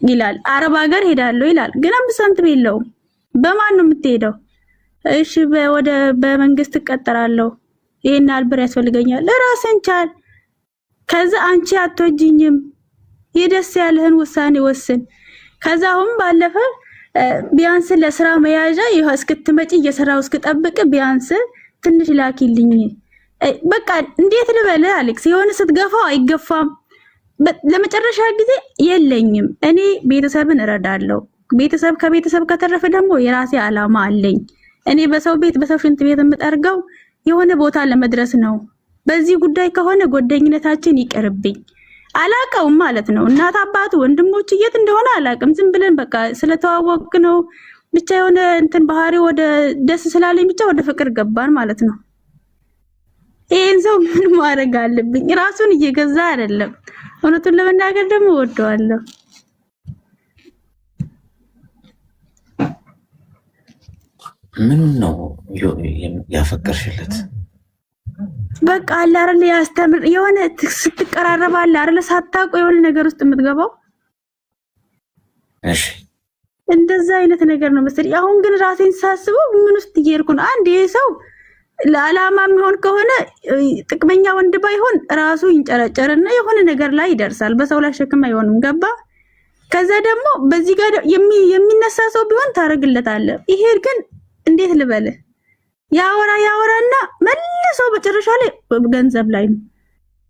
ይላል። አረብ ሀገር ሄዳለሁ ይላል። ግን 5 ሳንቲም የለውም። በማን ነው የምትሄደው? እሺ ወደ በመንግስት እቀጠራለሁ፣ ይሄን አልብር ያስፈልገኛል። ለራስን ቻል። ከዛ አንቺ አትወጂኝም፣ የደስ ያለህን ውሳኔ ወስን። ከዛ አሁን ባለፈ ቢያንስ ለስራ መያዣ ይሄ እስክትመጪ እየሰራው እስክጠብቅ ቢያንስ ትንሽ ላኪልኝ። በቃ እንዴት ልበል አሌክስ፣ የሆነ ስትገፋው አይገፋም። ለመጨረሻ ጊዜ የለኝም እኔ ቤተሰብን እረዳለሁ። ከቤተሰብ ከተረፈ ደግሞ የራሴ አላማ አለኝ። እኔ በሰው ቤት በሰው ሽንት ቤት የምጠርገው የሆነ ቦታ ለመድረስ ነው። በዚህ ጉዳይ ከሆነ ጓደኝነታችን ይቀርብኝ። አላቀውም ማለት ነው። እናት አባቱ ወንድሞች የት እንደሆነ አላቅም። ዝም ብለን በቃ ስለተዋወቅ ነው ብቻ የሆነ እንትን ባህሪ ወደ ደስ ስላለኝ ብቻ ወደ ፍቅር ገባን ማለት ነው። ይሄን ሰው ምን ማድረግ አለብኝ? ራሱን እየገዛ አይደለም። እውነቱን ለመናገር ደግሞ ወደዋለሁ። ምን ነው ያፈቀርሽለት? በቃ አለ አይደል ያስተምር የሆነ ስትቀራረባለ አይደል ሳታውቁ የሆነ ነገር ውስጥ የምትገባው። እሺ እንደዛ አይነት ነገር ነው መሰለኝ። አሁን ግን ራሴን ሳስበው ምን ውስጥ እየሄድኩ ነው? አንድ ይሄ ሰው ለዓላማ የሚሆን ከሆነ ጥቅመኛ ወንድ ባይሆን ራሱ ይንጨረጨርና የሆነ ነገር ላይ ይደርሳል። በሰው ላይ ሸክም አይሆንም። ገባ? ከዛ ደግሞ በዚህ ጋር የሚነሳ ሰው ቢሆን ታረግለታለህ። ይሄ ግን እንዴት ልበል ያወራና መልሶ በጭራሻ ላይ ገንዘብ ላይ ነው።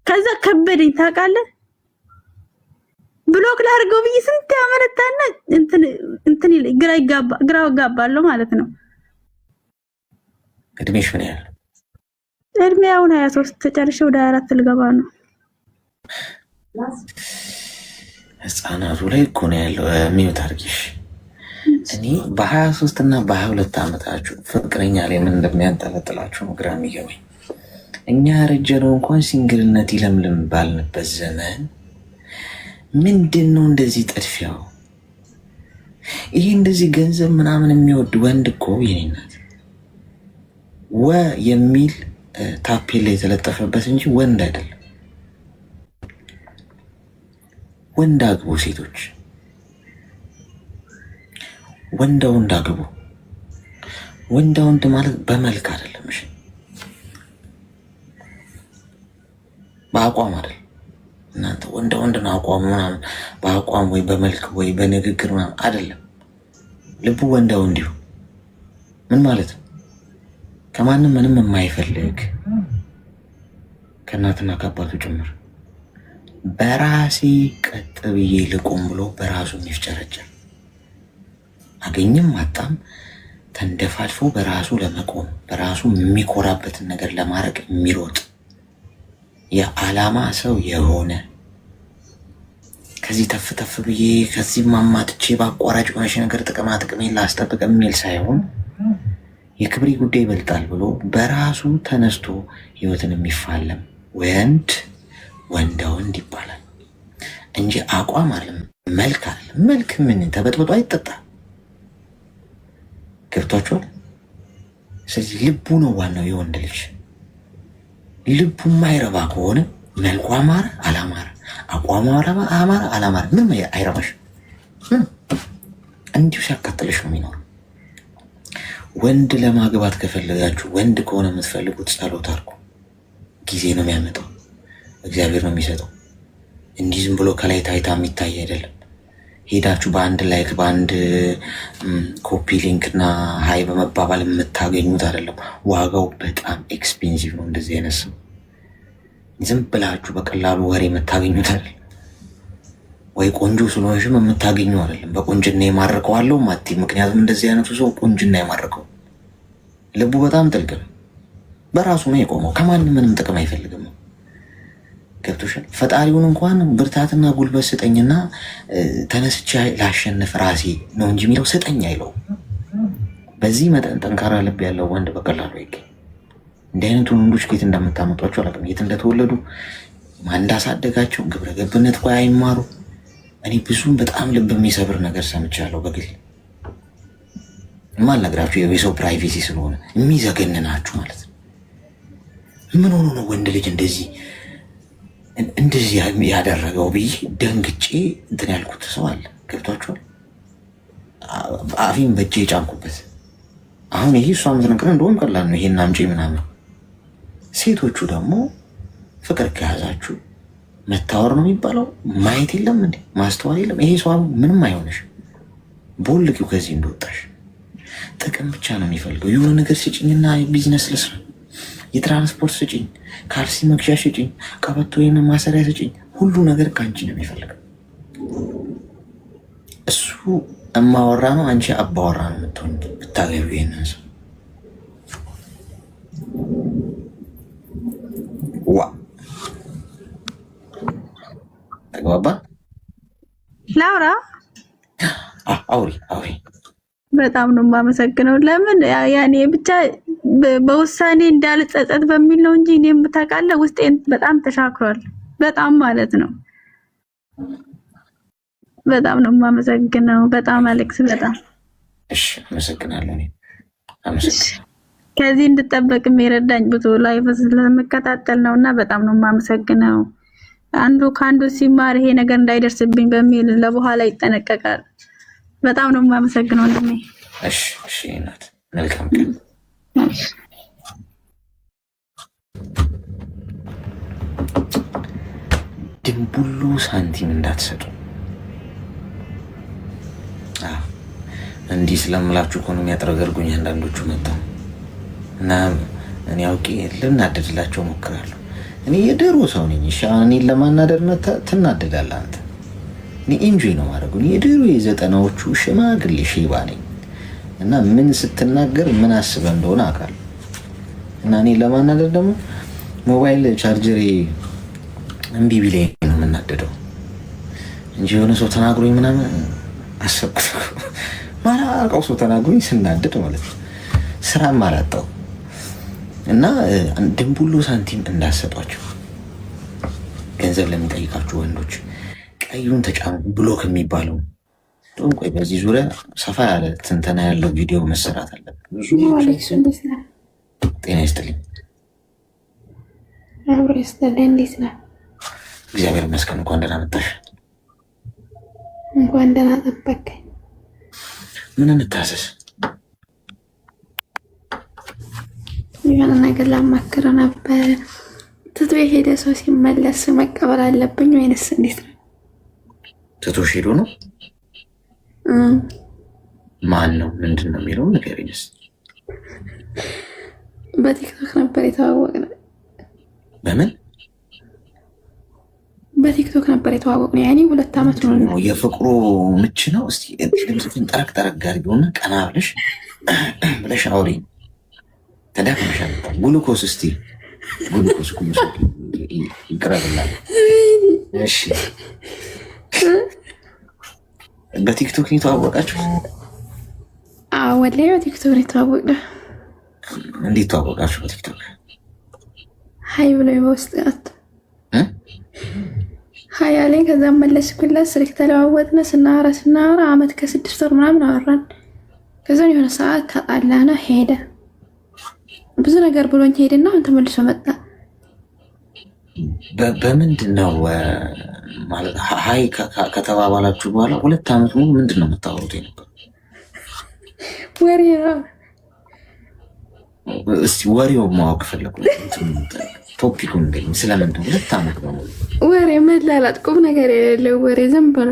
ከዛ ከበደኝ ታውቃለህ። ብሎክ ላድርገው ብዬ ስንት ያመነታና እንትን ግራ ጋባለሁ ማለት ነው። እድሜሽ ምን ያህል? እድሜ አሁን 23 ተጨርሼ ወደ 24 ልገባ ነው። ህፃናቱ ላይ እኮ ነው ያለው። ሚውት አድርጊሽ። እኔ በ23 እና በ22 ዓመታችሁ ፍቅረኛ ላይ ምን እንደሚያንጠለጥላችሁ ነው ግራ የሚገባኝ። እኛ ያረጀነው እንኳን ሲንግልነት ይለምልም ባልንበት ዘመን ምንድን ነው እንደዚህ ጥድፊያው? ይሄ እንደዚህ ገንዘብ ምናምን የሚወድ ወንድ እኮ የኔ እናት ወ የሚል ታፔላ የተለጠፈበት እንጂ ወንድ አይደለም። ወንድ አግቡ ሴቶች፣ ወንድ አግቡ። ወንድ ማለት በመልክ አይደለም፣ እሺ፣ በአቋም አይደለም። እናንተ ወንድ ነው አቋሙ ምናምን፣ በአቋም ወይ በመልክ ወይ በንግግር ምናምን አይደለም። ልቡ ወንዳው እንዲሁ ምን ማለት ነው? ከማንም ምንም የማይፈልግ ከእናትና ከአባቱ ጭምር በራሴ ቀጥ ብዬ ልቆም ብሎ በራሱ የሚፍጨረጨር አገኝም አጣም ተንደፋድፎ በራሱ ለመቆም በራሱ የሚኮራበትን ነገር ለማድረግ የሚሮጥ የዓላማ ሰው የሆነ ከዚህ ተፍ ተፍ ብዬ ከዚህ ማማጥቼ በአቋራጭ የሆነች ነገር ጥቅማ ጥቅሜን ላስጠብቅ የሚል ሳይሆን የክብሬ ጉዳይ ይበልጣል ብሎ በራሱ ተነስቶ ህይወትን የሚፋለም ወንዳ ወንድ ይባላል እንጂ አቋም አለም መልክ አለም። መልክ ምን ተበጥብጦ አይጠጣ። ገብቷችኋል? ስለዚህ ልቡ ነው ዋናው የወንድ ልጅ። ልቡ ማይረባ ከሆነ መልኩ አማረ አላማረ፣ አቋሙ አማረ አላማረ ምን አይረባሽ። እንዲሁ ሲያቃጥልሽ ነው የሚኖረው። ወንድ ለማግባት ከፈለጋችሁ ወንድ ከሆነ የምትፈልጉት ጸሎት አድርጉ። ጊዜ ነው የሚያመጣው፣ እግዚአብሔር ነው የሚሰጠው። እንዲህ ዝም ብሎ ከላይ ታይታ የሚታይ አይደለም። ሄዳችሁ በአንድ ላይክ በአንድ ኮፒ ሊንክ እና ሀይ በመባባል የምታገኙት አይደለም። ዋጋው በጣም ኤክስፔንሲቭ ነው። እንደዚህ አይነት ሰው ዝም ብላችሁ በቀላሉ ወሬ የምታገኙት አይደለም። ወይ ቆንጆ ስለሆንሽም የምታገኙ አይደለም። በቁንጅና የማረከዋለው ማቲ። ምክንያቱም እንደዚህ አይነቱ ሰው ቁንጅና የማረከው ልቡ በጣም ጥልቅ ነው። በራሱ ነው የቆመው። ከማንም ምንም ጥቅም አይፈልግም። ገብቶሻል? ፈጣሪውን እንኳን ብርታትና ጉልበት ስጠኝና ተነስቼ ላሸንፍ ራሴ ነው እንጂ የሚለው ስጠኝ አይለው። በዚህ መጠን ጠንካራ ልብ ያለው ወንድ በቀላሉ አይገኝ። እንዲህ አይነቱን ወንዶች ከየት እንደምታመጧቸው አላውቅም። የት እንደተወለዱ ማን እንዳሳደጋቸው ግብረ ገብነት ቆይ አይማሩ። እኔ ብዙም በጣም ልብ የሚሰብር ነገር ሰምቻለሁ በግል የማልነግራችሁ የሰው ፕራይቬሲ ስለሆነ የሚዘገንናችሁ ማለት ነው። ምን ሆኖ ነው ወንድ ልጅ እንደዚህ ያደረገው ብዬ ደንግጬ እንትን ያልኩት ሰው አለ። ገብቷችኋል? አፊን በእጄ የጫንኩበት። አሁን ይሄ እሷ የምትነግረን እንደውም ቀላል ነው፣ ይሄን አምጪ ምናምን። ሴቶቹ ደግሞ ፍቅር ከያዛችሁ መታወር ነው የሚባለው። ማየት የለም እንዴ ማስተዋል የለም። ይሄ ሰው ምንም አይሆንሽ። ቦልቂው ከዚህ እንደወጣሽ ጥቅም ብቻ ነው የሚፈልገው። የሆነ ነገር ስጭኝና ቢዝነስ ልስራ፣ የትራንስፖርት ስጭኝ፣ ካልሲ መግዣ ስጭኝ፣ ቀበቶ ወይም ማሰሪያ ስጭኝ። ሁሉ ነገር ከአንቺ ነው የሚፈልገው። እሱ እማወራ ነው፣ አንቺ አባወራ ነው የምትሆን ብታገቢ ይሄንን ሰው። ዋ ተግባባ። ላውራ አውሪ። በጣም ነው የማመሰግነው። ለምን ያኔ ብቻ በውሳኔ እንዳልጸጸት በሚል ነው እንጂ እኔም ታውቃለህ ውስጤን በጣም ተሻክሯል። በጣም ማለት ነው። በጣም ነው የማመሰግነው። በጣም አሌክስ በጣም እሺ፣ አመሰግናለሁ። አመሰግናለሁ። ከዚህ እንድጠበቅም የረዳኝ ብዙ ላይቭ ስለምከታተል ነውና በጣም ነው የማመሰግነው። አንዱ ከአንዱ ሲማር ይሄ ነገር እንዳይደርስብኝ በሚል ለበኋላ ይጠነቀቃል። በጣም ነው የማመሰግነው ወንድሜ። እሺ እናት፣ መልካም ቀን። ድንቡሉ ሳንቲም እንዳትሰጡ። እንዲህ ስለምላችሁ እኮ ነው የሚያጥረገርጉኝ አንዳንዶቹ መጣው እና እኔ አውቄ ልናደድላቸው ሞክራለሁ። እኔ የድሮ ሰው ነኝ። እሺ እኔን ለማናደድ ትናደዳለህ አንተ። እኔ ኢንጆይ ነው ማድረጉ። እኔ የድሮ የዘጠናዎቹ ሽማግሌ ሼባ ነኝ እና ምን ስትናገር ምን አስበህ እንደሆነ አውቃለሁ። እና እኔ ለማናደድ ደግሞ ሞባይል ቻርጀሬ እምቢ ቢለኝ ነው የምናደደው እንጂ የሆነ ሰው ተናግሮኝ ምናምን አሰብኩት። ማላውቀው ሰው ተናግሮኝ ስናደድ ማለት ነው። ስራም አላጣው እና ድንቡሉ ሳንቲም እንዳሰጧቸው ገንዘብ ለሚጠይቃችሁ ወንዶች ቀዩን ተጫኑ። ብሎክ የሚባለው ቆይ፣ በዚህ ዙሪያ ሰፋ ያለ ትንተና ያለው ቪዲዮ መሰራት አለበት። ጤና ይስጥልኝ። እንዴት ነህ? እግዚአብሔር ይመስገን። እንኳን ደህና መጣሽ። እንኳን ደህና ጠበቀኝ። ምን እንታዘዝ? የሆነ ነገር ላማክር ነበር። ትቶ የሄደ ሰው ሲመለስ መቀበል አለብኝ ወይንስ እንዴት ነው? ትቶሽ ሄዶ ነው? ማን ነው? ምንድን ነው የሚለው ንገሪኝ እስኪ። በቲክቶክ ነበር የተዋወቅነው። በምን? በቲክቶክ ነበር የተዋወቅነው። ያኔ 2 ዓመት ነው። የፍቅሩ ምች ነው። እስቲ ድምፅሽን ጠረቅ ጠረቅ አድርጊውና ቀና ብለሽ አውሪ። ተዳክመሻል። ግሉኮስ እስቲ ግሉኮስ ይቅረብላል። እሺ በቲክቶክ ነው የተዋወቃችሁት? አዎ ወላሂ በቲክቶክ ነው የተዋወቅነው። እንዴት ተዋወቃችሁ በቲክቶክ? ሀይ ብሎ በውስጥ ቀጥ ሀይ አለኝ። ከዛ መለስኩለት። ስልክ ተለዋወጥን። ስናወራ አመት ከ6 ወር ምናምን አወራን። ከዛ የሆነ ሰዓት ተጣላን። ሄደ ብዙ ነገር ብሎኝ ሄደና አሁን ተመልሶ መጣ። በምንድን ነው ማለት ሀይ ከተባባላችሁ በኋላ 2 ዓመት ሙሉ ምንድን ነው የምታወሩት ነበር? ወሬ ነው። እስቲ ወሬው ማወቅ ፈለኩ። ቶፒኩ እንደኝ ስለምንድን 2 ዓመት ነው ወሬ መላላጥ፣ ቁም ነገር የሌለው ወሬ ዝም ብሎ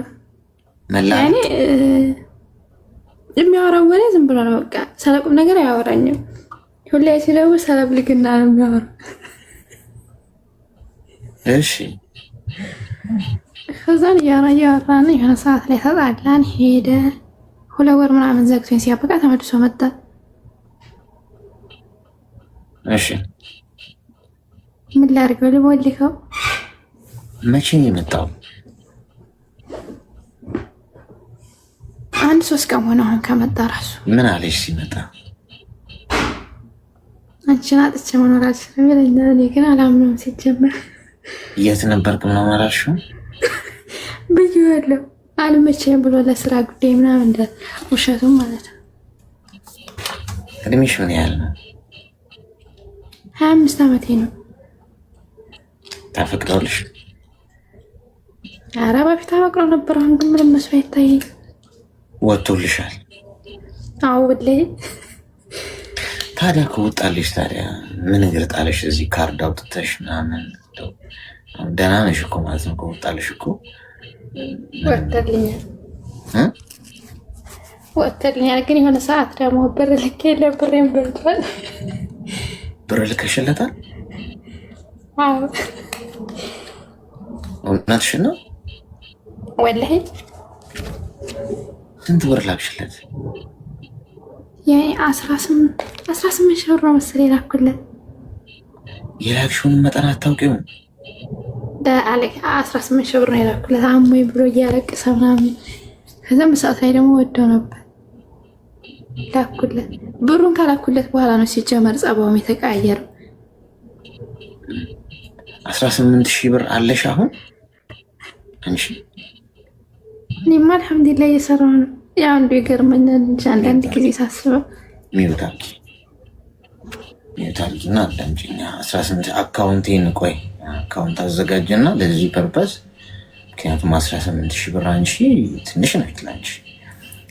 ያኔ የሚያወራው ወሬ ዝም ብሎ ነው። በቃ ስለ ቁም ነገር አያወራኝም። ሁሌ ሲደውል ስለ ብልግና ነው የሚያወራው። እሺ ከዛን እያወራን የሆነ ሰዓት ላይ ተጣላን። ሄደ 2 ወር ምናምን ዘግቶኝ ሲያበቃ ተመልሶ መጣ። እሺ ምን ላድርገው? ልቦልከው። መቼ ነው የመጣው? 1-3 ቀን ሆነ አሁን ከመጣ ራሱ። ምን አለሽ ሲመጣ? አንቺን አጥቼ መኖር አልችልም ይለኛል። እኔ ግን አላምነውም። ሲጀመር የት ነበርክ ምናምን አላልሽውም? ብዬዋለሁ አልመቼም ብሎ ለስራ ጉዳይ ምናምን እንደ ውሸቱም ማለት ነው። እድሜሽ ምን ያህል ነው? 25 ዓመቴ ነው። ታፈቅደዋለሽ? ኧረ በፊት አፈቅረው ነበር። አሁን ግን ምንም መስሎ አይታየኝ። ወጥቶልሻል? አዎ ወላሂ። ታዲያ ከወጣልሽ ታዲያ ምን እግር ጣለሽ? እዚህ ካርድ አውጥተሽ ምናምን ደህና ነሽ እኮ ማለት ነው። ከወጣልሽ እኮ ወጥተልኛል። ግን የሆነ ሰዓት ደግሞ ብር ልክ የለ ብሬን በልቷል። ብር ልከሽለታል? አዎ እውነትሽን ነው? ወላሂ። ስንት ብር ላክሽለት? ያኔ 18 ሺህ ብር መሰለኝ የላኩለት። የላክሽውን መጠን አታውቂውም? 18 ሺህ ብር ነው የላኩለት። አሞኝ ብሎ እያለቀሰ ምናምን። ከዛም ሰዓት ላይ ደግሞ ወደው ነበር ላኩለት። ብሩን ካላኩለት በኋላ ነው ሲጀመር ጸባውም የተቀያየረው። 18 ሺህ ብር አለሽ አሁን አንቺ? እኔማ አልሐምዱሊላህ እየሰራሁ ነው። ያው አንዱ ይገርመኛል እንጂ አንዳንድ ጊዜ ሳስበው ሚውታኪ እና አንዳንጅኛ 18 አካውንቴን ቆይ አካውንት አዘጋጅና ለዚህ ፐርፐስ። ምክንያቱም 18 ሺህ ብር አንቺ ትንሽ ነች ላንቺ።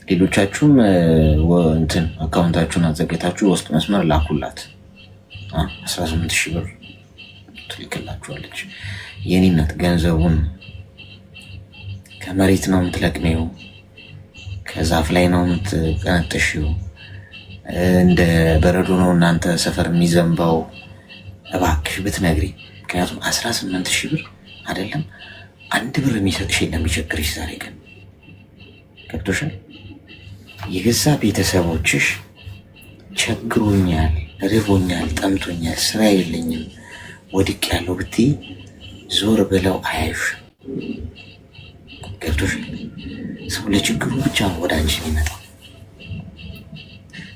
ሌሎቻችሁም እንትን አካውንታችሁን አዘጋጅታችሁ ውስጥ መስመር ላኩላት። 18 ሺህ ብር ትልክላችኋለች። የኔነት ገንዘቡን ከመሬት ነው የምትለቅሜው፣ ከዛፍ ላይ ነው የምትቀነጥሽው፣ እንደ በረዶ ነው እናንተ ሰፈር የሚዘንባው። እባክሽ ብትነግሪ። ምክንያቱም 18 ሺህ ብር አይደለም 1 ብር የሚሰጥሽ የለም የሚቸግርሽ። ዛሬ ግን ገብቶሻል። የገዛ ቤተሰቦችሽ ቸግሮኛል፣ ርቦኛል፣ ጠምቶኛል፣ ስራ የለኝም፣ ወድቅ ያለው ብትይ ዞር ብለው አያዩሽ። ገብቶሻል። ሰው ለችግሩ ብቻ ወደ አንቺ የሚመጣው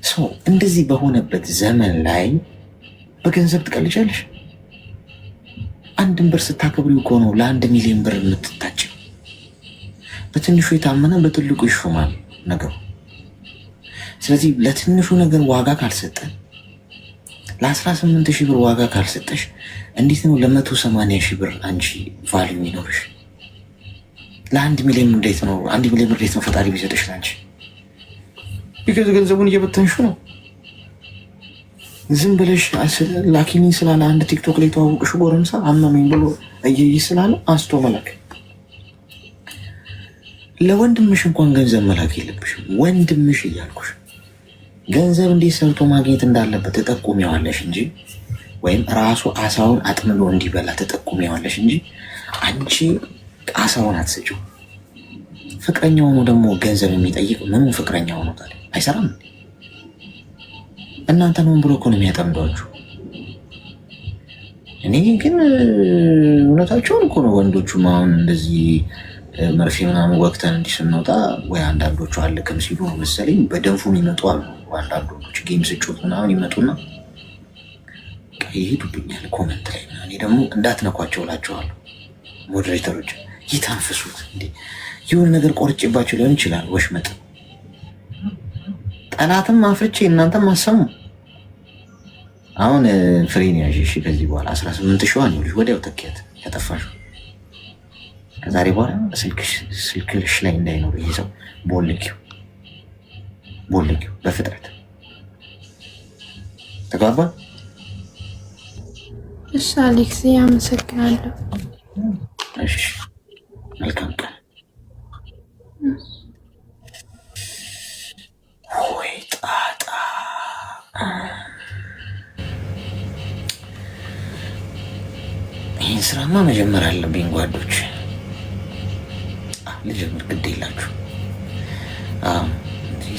ሰው እንደዚህ በሆነበት ዘመን ላይ በገንዘብ ትቀልጃለሽ? 1 ብር ስታከብሪው እኮ ነው ለ1 ሚሊዮን ብር የምትታጭው። በትንሹ የታመነ በትልቁ ይሾማል ነገሩ። ስለዚህ ለትንሹ ነገር ዋጋ ካልሰጠን፣ ለ18 ሺህ ብር ዋጋ ካልሰጠሽ እንዴት ነው ለ180 ሺህ ብር አንቺ ቫልዩ የሚኖርሽ? ለ1 ሚሊዮን እንዴት ነው 1 ሚሊዮን ብር እንዴት ነው ፈጣሪ ቢሰጥሽ ላንቺ? ቢከዚ ገንዘቡን እየበተንሹ ነው። ዝም ብለሽ ላኪኒ ስላለ አንድ ቲክቶክ ላይ ተዋወቅሽ ጎረምሳ አመመኝ ብሎ እየይ ስላለ አንስቶ መላክ። ለወንድምሽ እንኳን ገንዘብ መላክ የለብሽም። ወንድምሽ እያልኩሽ ገንዘብ እንዴት ሰርቶ ማግኘት እንዳለበት ተጠቁሚዋለሽ እንጂ ወይም ራሱ አሳውን አጥምዶ እንዲበላ ተጠቁሚዋለሽ እንጂ አንቺ አሳውን አትሰጪው። ፍቅረኛ ሆኖ ደግሞ ገንዘብ የሚጠይቅ ምኑ ፍቅረኛ ሆኖ ታዲያ አይሰራም? እናንተ ነው ብሎ እኮ ነው የሚያጠምዷችሁ። እኔ ግን እውነታቸውን እኮ ነው። ወንዶቹም አሁን እንደዚህ መርፌ ምናምን ወቅተን እንዲህ ስንወጣ ወይ አንዳንዶቹ አልክም ሲሉ መሰለኝ በደንፉም ይመጡ አሉ። አንዳንዶቹ ጌም ስጮት ምናምን ይመጡና ይሄዱብኛል ኮመንት ላይ። እኔ ደግሞ እንዳትነኳቸው እላቸዋለሁ። ሞዴሬተሮች ይታንፍሱት እንዴ! የሆነ ነገር ቆርጬባቸው ሊሆን ይችላል። ወሽመጥ ጠላትም አፍርቼ እናንተም አሰሙ። አሁን ፍሬን ያዥ። እሺ ከዚህ በኋላ 18 ሺዋን ይኸውልሽ ወዲያው ተኪያት ያጠፋሽው። ከዛሬ በኋላ ስልክሽ ላይ እንዳይኖር ይሄ ሰው ቦልኪው በፍጥረት ተግባባ። እሺ አሌክስ አመሰግናለሁ። እሺ መልካም ቀን። ወይ ጣጣ ይህን ስራማ መጀመር አለብኝ ጓዶች። ልጀምር ግድ የላችሁ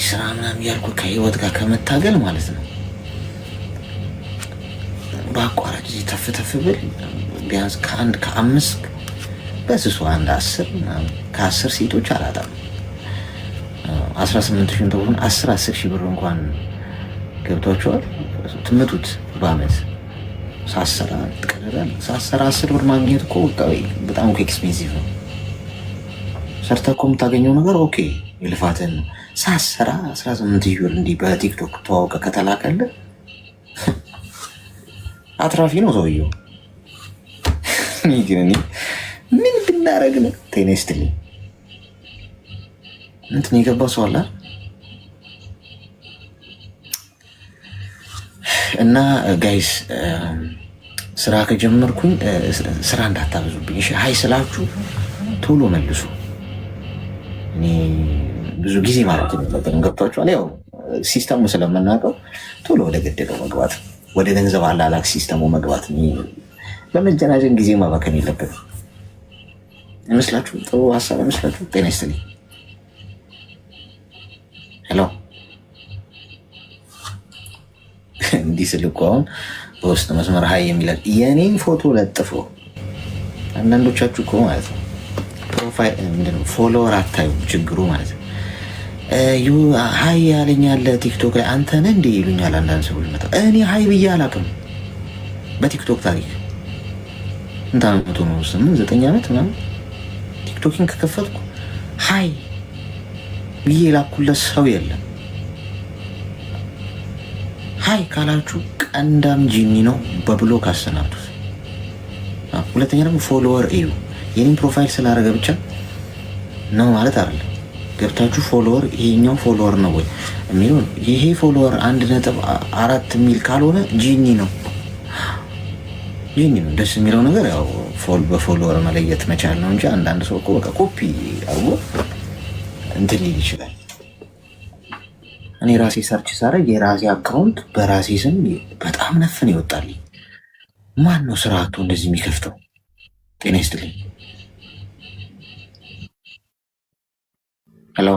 ስራ ምናምን እያልኩ ከህይወት ጋር ከመታገል ማለት ነው። በአቋራጭ ተፍ ብል ቢያንስ ከአምስት በስሱ አንድ 10 ሴቶች አላጣም። 18 ሺህ ተሆን 10 ሺህ ብር እንኳን ገብቷቸዋል። ትምቱት በአመት ሳሰራ ትቀደዳል። ሳሰራ 10 ብር ማግኘት እኮ በጣም ኤክስፔንሲቭ ነው። ሰርተህ እኮ የምታገኘው ነገር ኦኬ የልፋትን ነው። ሳሰራ 18 ሺህ ብር እንዲህ በቲክቶክ ተዋውቀ ከተላከልህ አትራፊ ነው ሰውየው። ግን ምን ብናረግ ነው? ጤና ይስጥልኝ። እንትን የገባ ሰው አለ እና ጋይስ ስራ ከጀመርኩኝ ስራ እንዳታበዙብኝ እሺ። ሀይ ስላችሁ ቶሎ መልሱ። እኔ ብዙ ጊዜ ማለት ነው ገብቷችኋል። ያው ሲስተሙ ስለምናውቀው ቶሎ ወደ ገደለው መግባት፣ ወደ ገንዘብ አላላክ ሲስተሙ መግባት። ለመጀናጀን ጊዜ ማባከን የለብንም። ይመስላችሁ? ጥሩ ሀሳብ ይመስላችሁ? ጤና ይስጥልኝ። ሄሎ እንዲህ ስል እኮ አሁን በውስጥ መስመር ሀይ የሚላል የኔን ፎቶ ለጥፎ አንዳንዶቻችሁ እኮ ማለት ነው ፕሮፋይል ምንድን ነው ፎሎወር አታዩ ችግሩ ማለት ነው። ሀይ ያለኛለ ቲክቶክ ላይ አንተ ነህ እንዲህ ይሉኛል አንዳንድ ሰዎች መጣ። እኔ ሀይ ብዬ አላውቅም በቲክቶክ ታሪክ። ስንት ዓመቱ ነው? 8-9 ዓመት ምናምን ቲክቶክን ከከፈትኩ ሀይ ብዬ ላኩለት ሰው የለም። ሀይ ካላችሁ ቀንዳም ጂኒ ነው በብሎክ አሰናብቱት። ሁለተኛ ደግሞ ፎሎወር እዩ። የኔን ፕሮፋይል ስላደረገ ብቻ ነው ማለት አይደለም። ገብታችሁ ፎሎወር ይሄኛው ፎሎወር ነው ወይ የሚለው ይሄ ፎሎወር 1.4 ሚል ካልሆነ ጂኒ ነው። ጂኒ ነው። ደስ የሚለው ነገር ያው በፎሎወር መለየት መቻል ነው እንጂ አንዳንድ ሰው እኮ በቃ ኮፒ አርጎ እንትን ሊል ይችላል። እኔ ራሴ ሰርች ሳደርግ የራሴ አካውንት በራሴ ስም በጣም ነፍን ይወጣልኝ። ማን ነው ስራ አጥቶ እንደዚህ የሚከፍተው? ጤና ይስጥልኝ። ሄሎ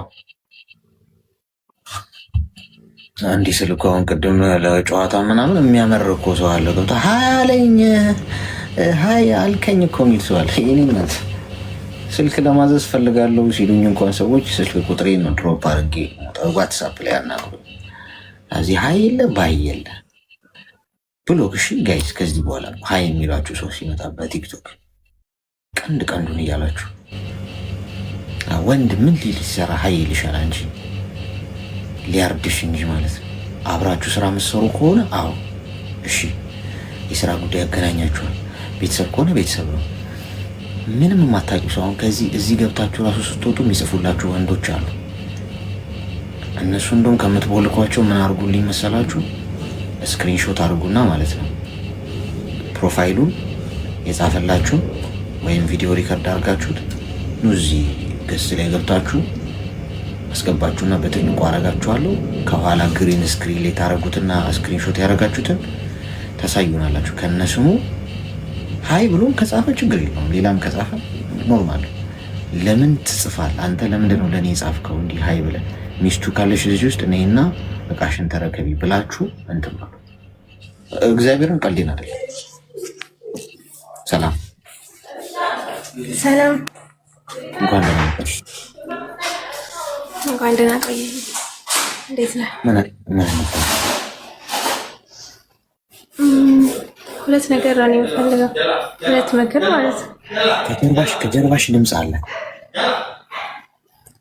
አንዲ ስልኩ አሁን ቅድም ለጨዋታ ምናምን የሚያመር እኮ ሰው አለ። ገብታ ሀይ አለኝ ሀይ አልከኝ እኮ የሚል ሰው አለ። ይህኔነት ስልክ ለማዘዝ ፈልጋለሁ ሲሉኝ እንኳን ሰዎች ስልክ ቁጥሬን ነው ድሮፕ አድርጌ ዋትሳፕ ላይ ያናግሩ። እዚህ ሀይ የለ ባይ የለ ብሎክ። እሺ ጋይስ ከዚህ በኋላ ሀይ የሚሏችሁ ሰው ሲመጣ በቲክቶክ ቀንዱን እያላችሁ ወንድ ምን ሊል ይሰራ ሀይ ይልሻል እንጂ ሊያርድሽ እንጂ ማለት ነው። አብራችሁ ስራ የምትሰሩ ከሆነ አዎ እሺ የስራ ጉዳይ ያገናኛችኋል። ቤተሰብ ከሆነ ቤተሰብ ነው። ምንም የማታውቂው ሰው አሁን ከዚህ እዚህ ገብታችሁ ራሱ ስትወጡ የሚጽፉላችሁ ወንዶች አሉ። እነሱ እንደውም ከምትቦልኳቸው ምን አድርጉልኝ መሰላችሁ? ስክሪንሾት አድርጉና ማለት ነው ፕሮፋይሉን የጻፈላችሁን ወይም ቪዲዮ ሪከርድ አድርጋችሁት እዚህ ገስ ላይ ገብታችሁ አስገባችሁና በትልቁ አረጋችኋለሁ። ከኋላ ግሪን ስክሪን ላይ ታረጉትና ስክሪንሾት ያረጋችሁትን ታሳዩናላችሁ ከነስሙ። ሃይ ብሎም ከጻፈ ችግር የለውም፣ ሌላም ከጻፈ ኖርማል። ለምን ትጽፋል አንተ? ለምንድን ነው ለእኔ የጻፍከው? እንዲህ ሃይ ብለን ሚስቱ ካለሽ ልጅ ውስጥ እኔና እቃሽን ተረከቢ ብላችሁ እንትን ነው። እግዚአብሔርን ቀልዴን አይደለም። ሰላም ሰላም፣ እንኳን ደህና መጣሽ። እንኳን ደህና ቆየህ። እንዴት ነህ? ሁለት ነገር ነው የምፈልገው። ሁለት ነገር ማለት ነው። ከጀርባሽ ድምፅ አለ።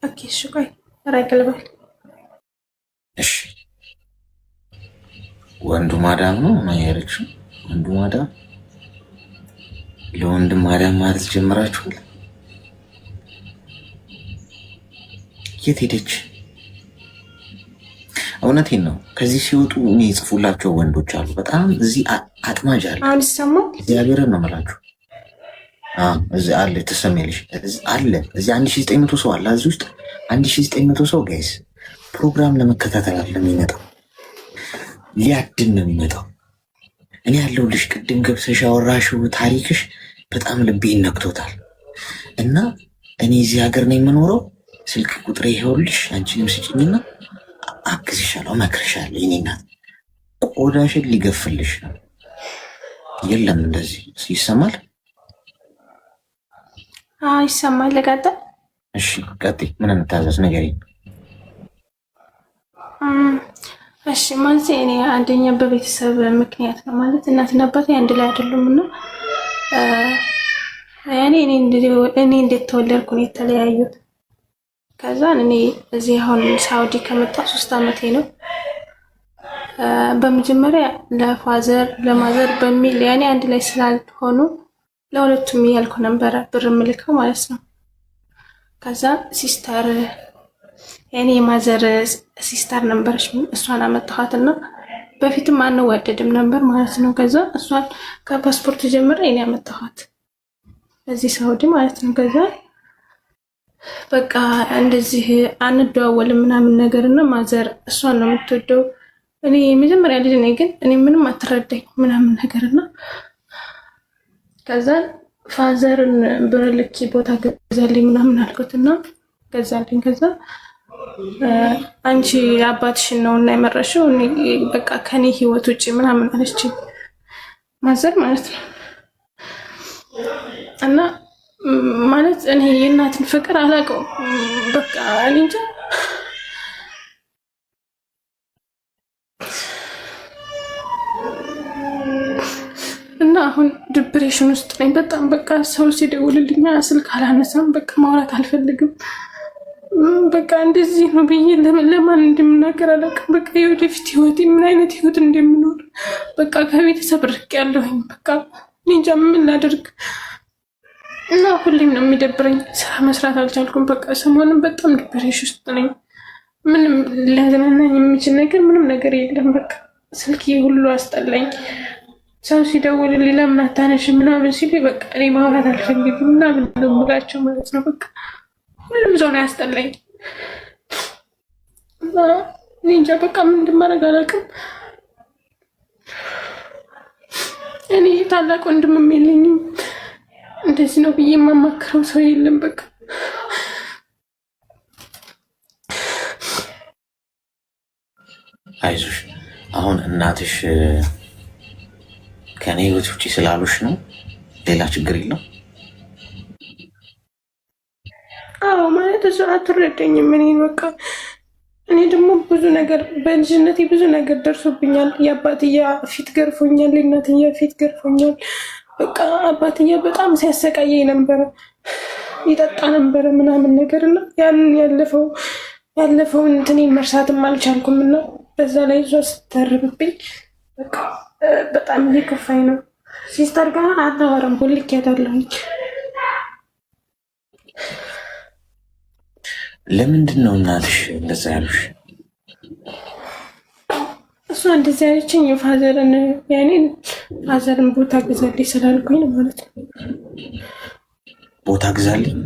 ኦኬ እሺ፣ ቆይ ራቅ ልበል። እሺ፣ ወንዱ ማዳም ነው ማየረችው። ወንዱ ማዳም ለወንድም ማዳም ማለት ጀምራችኋል። የት ሄደች? እውነቴን ነው። ከዚህ ሲወጡ እኔ ጽፉላቸው ወንዶች አሉ። በጣም እዚህ አጥማጅ አለ። አሁን ይሰማል? እግዚአብሔርን ነው የምላችሁ። እዚህ አለ፣ ትሰሚያለሽ? አለ እዚህ 1900 ሰው አለ። እዚህ ውስጥ 1900 ሰው ጋይስ ፕሮግራም ለመከታተል አለ የሚመጣው፣ ሊያድን ነው የሚመጣው። እኔ ያለሁልሽ ቅድም ገብተሽ ያወራሽው ታሪክሽ በጣም ልቤን ነክቶታል። እና እኔ እዚህ ሀገር ነው የምኖረው። ስልክ ቁጥሬ ይኸውልሽ፣ አንቺንም ስጭኝና አግዝሻለሁ፣ እመክርሻለሁ። የእኔ እናት ቆዳሽን ሊገፍልሽ ነው። የለም እንደዚህ ይሰማል? ይሰማል። ለቀጥል። እሺ ቀጥይ። ምን እንታዘዝ ንገሪኝ። እሺ ማለት እኔ አንደኛ በቤተሰብ ምክንያት ነው ማለት እናትና አባቴ አንድ ላይ አይደሉም እና ያኔ እኔ እንዴት ተወለድኩ ነው የተለያዩት። ከዛ እኔ እዚህ አሁን ሳውዲ ከመጣሁ 3 ዓመቴ ነው። በመጀመሪያ ለማዘር በሚል ያኔ አንድ ላይ ስላልሆኑ ለሁለቱም እያልኩ ነበረ ብር ምልከው ማለት ነው። ከዛ ሲስተር ያኔ የማዘር ሲስተር ነበረች፣ እሷን አመጣኋትና በፊትም አንዋደድም ነበር ማለት ነው። ከዛ እሷን ከፓስፖርት ጀምረ እኔ አመጣኋት እዚህ ሳውዲ ማለት ነው። ከዛ በቃ እንደዚህ አንደዋወልም ምናምን ነገርና ማዘር እሷን ነው የምትወደው። እኔ የመጀመሪያ ልጅ ነኝ፣ ግን እኔ ምንም አትረዳኝ ምናምን ነገርና ከዛ ፋዘርን ብር ልኬ ቦታ ገዛልኝ ምናምን አልኩትና ገዛልኝ። ከዛ አንቺ አባትሽን ነው እና የመረሽው በቃ ከኔ ህይወት ውጭ ምናምን አለችኝ ማዘር ማለት ነው። እና ማለት እኔ የእናትን ፍቅር አላውቀውም። በቃ እኔ እንጃ። እና አሁን ዲፕሬሽን ውስጥ ነኝ በጣም። በቃ ሰው ሲደውልልኝ ስልክ አላነሳም። በቃ ማውራት አልፈልግም። በቃ እንደዚህ ነው ብዬ ለማን እንደምናገር አላውቅም። በቃ የወደፊት ህይወቴ ምን አይነት ህይወት እንደምኖር በቃ ከቤተሰብ ርቅ ያለሁኝ። በቃ እኔ እንጃ ምን ላደርግ። እና ሁሌም ነው የሚደብረኝ። ስራ መስራት አልቻልኩም። በቃ ሰሞኑን በጣም ዲፕሬሽን ውስጥ ነኝ። ምንም ሊያዝናናኝ የሚችል ነገር ምንም ነገር የለም። በቃ ስልኬ ሁሉ አስጠላኝ። ሰው ሲደውልልኝ ለምን አታነሺም ምናምን ሲል በቃ እኔ ማውራት አልፈልግም ምናምን ነው የምላቸው ማለት ነው። በቃ ሁሉም ሰው ነው ያስጠላኝ። እና እኔ እንጃ በቃ ምን እንደማደርግ አላውቅም። እኔ ታላቅ ወንድምም የለኝም። እንደዚህ ነው ብዬ የማማክረው ሰው የለም። በቃ አይዞሽ። አሁን እናትሽ ከኔ ህይወት ውጭ ስላሉሽ ነው፣ ሌላ ችግር የለም። አዎ ማለት እሱ አትረዳኝም። እኔ በቃ እኔ ደግሞ ብዙ ነገር በልጅነቴ ብዙ ነገር ደርሶብኛል። የአባትያ ፊት ገርፎኛል፣ የእናትያ ፊት ገርፎኛል። በቃ አባትያ በጣም ሲያሰቃየኝ ነበረ፣ ይጠጣ ነበረ ምናምን ነገር እና ያንን ያለፈውን እንትኔን መርሳትም አልቻልኩም እና በዛ ላይ እሷ ስተርብብኝ በቃ በጣም እየከፋኝ ነው። ሲስተር ጋር አናወራም፣ ሁልኬታለሁኝ። ለምንድን ነው እናትሽ እንደዛ ያሉሽ? እሷ እንደዚህ ያለችኝ ፋዘርን ያኔ ፋዘርን ቦታ ግዛልኝ ስላልኩኝ ነው ማለት ነው። ቦታ ግዛልኝ?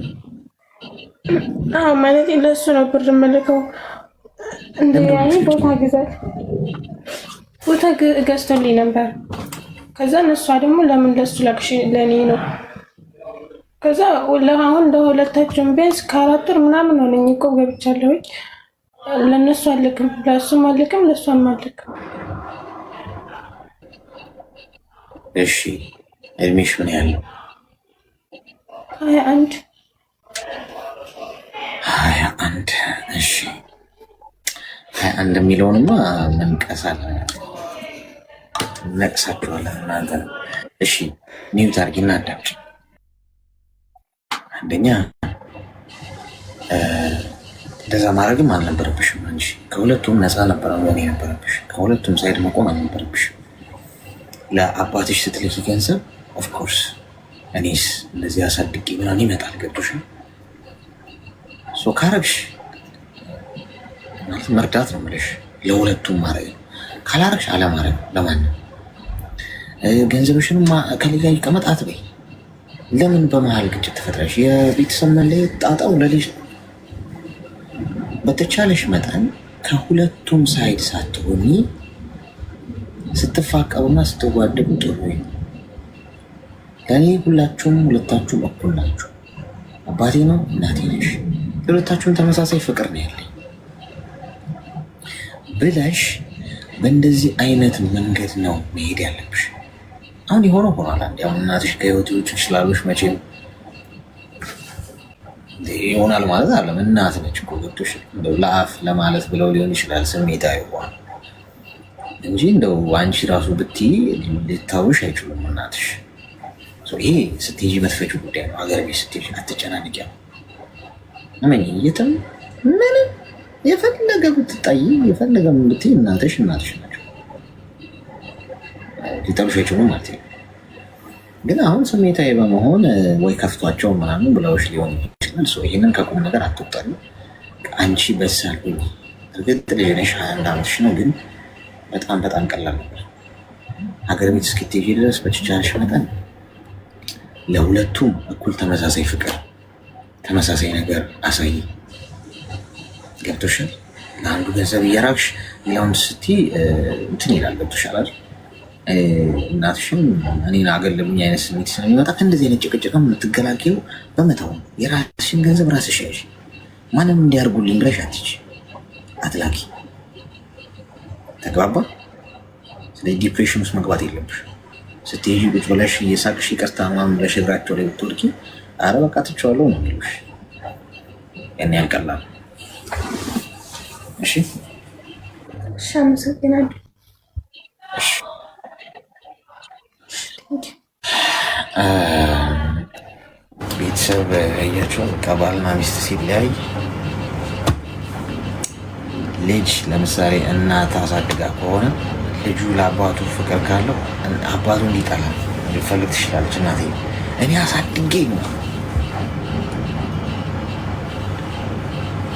አዎ ማለት ለእሱ ነው ብር የምልከው። እንደ ያኔ ቦታ ግዛል ቦታ ገዝቶልኝ ነበር። ከዛ እሷ ደግሞ ለምን ለሱ ላክሽ ለኔ ነው። ከዛ አሁን ለሁለታችን ቢያንስ ከ4 ወር ምናምን ሆነኝ እኮ ገብቻለሁ። ለነሱ አልልክም፣ ለሱም አልልክም፣ ለሷም አልልክም። እሺ እድሜሽ ምን ያህል ነው? 21 21 እሺ 21 የሚለውንማ መንቀሳል ነቅሳችኋለን እናንተ። እሺ ሚውት አድርጊና አዳምጪ። አንደኛ እንደዛ ማድረግም አልነበረብሽም እንጂ ከሁለቱም ነፃ ነበረ መሆን የነበረብሽ። ከሁለቱም ሳይድ መቆም አልነበረብሽም። ለአባትሽ ስትልኪ ገንዘብ ኦፍኮርስ እኔስ እንደዚህ አሳድጌ ምናምን ይመጣል። ገብቶሻል? ሶ ካረግሽ ማለት መርዳት ነው የምልሽ። ለሁለቱም ማድረግ ነው። ካላረግሽ አለማድረግ ለማንም ገንዘብሽንም ከሌላ ይቀመጥ አትበይ። ለምን በመሀል ግጭት ተፈጥረሽ? የቤተሰብ መለየት ጣጣው ለልጅ ነው። በተቻለሽ መጠን ከሁለቱም ሳይድ ሳትሆኒ ስትፋቀሩና ስትዋደዱ ጥሩ ነው። ለእኔ ሁለታችሁም እኩል ናችሁ። አባቴ ነው፣ እናቴ ነሽ። ሁለታችሁም ተመሳሳይ ፍቅር ነው ያለኝ ብለሽ በእንደዚህ አይነት መንገድ ነው መሄድ ያለብሽ። አሁን የሆነ ሆኗል። አንድ አሁን እናትሽ ከህይወት ስላሉሽ መቼም ይሆናል ማለት አለም። እናት ነች እኮ ገብቶሽ። እንደው ለአፍ ለማለት ብለው ሊሆን ይችላል ስሜታዊ ሆነ እንጂ እንደው አንቺ ራሱ ብትይ ልታውሽ አይችሉም እናትሽ። ይሄ ስትሄጂ መትፈጩ ጉዳይ ነው። ሀገር ቤት ስትሄጂ አትጨናንቂ። ምን የትም ምንም የፈለገ ብትጣይ የፈለገ ብትይ እናትሽ ናቸው። ሊጠሉሽ አይችሉም ማለት ነው። ግን አሁን ስሜታዊ በመሆን ወይ ከፍቷቸው ምናምን ብለውሽ ሊሆን ይችላል። ይህንን ከቁም ነገር አትቁጠሪ። አንቺ በሳልኝ እርግጥ ልጅ ነሽ፣ 21 ዓመትሽ ነው። ግን በጣም ቀላል ነበር። ሀገር ቤት እስክትሄጂ ድረስ በተቻለሽ መጠን ለሁለቱም እኩል ተመሳሳይ ፍቅር፣ ተመሳሳይ ነገር አሳይ። ገብቶሻል? ለአንዱ ገንዘብ እየራቅሽ ሌላውን ስትይ እንትን ይላል። ገብቶሻል አይደል? እናትሽም እኔን አገልብኝ አይነት ስሜት ስለሚመጣ ከእንደዚህ አይነት ጭቅጭቅም የምትገላገዩ በመተው የራስሽን ገንዘብ ራስሽ ያዥ። ማንም እንዲያርጉልኝ ብለሽ አትላኪ። ተግባባ? ስለዚህ ዲፕሬሽን ውስጥ መግባት የለብሽ። ስትሄጂ ቁጭ ብለሽ እየሳቅሽ ይቅርታ ምናምን ብለሽ እግራቸው ላይ ብትወድቂ ኧረ በቃ ትቼዋለሁ ነው የሚሉሽ። ያን ያህል ቀላል። እሺ እሺ፣ አመሰግናለሁ። እሺ ቤተሰብ ያያቸው ከባልና ሚስት ሲለያይ ልጅ ለምሳሌ እናት አሳድጋ ከሆነ ልጁ ለአባቱ ፍቅር ካለው አባቱ እንዲጠላ ሊፈልግ ትችላለች። እናቴ እኔ አሳድጌ ነው።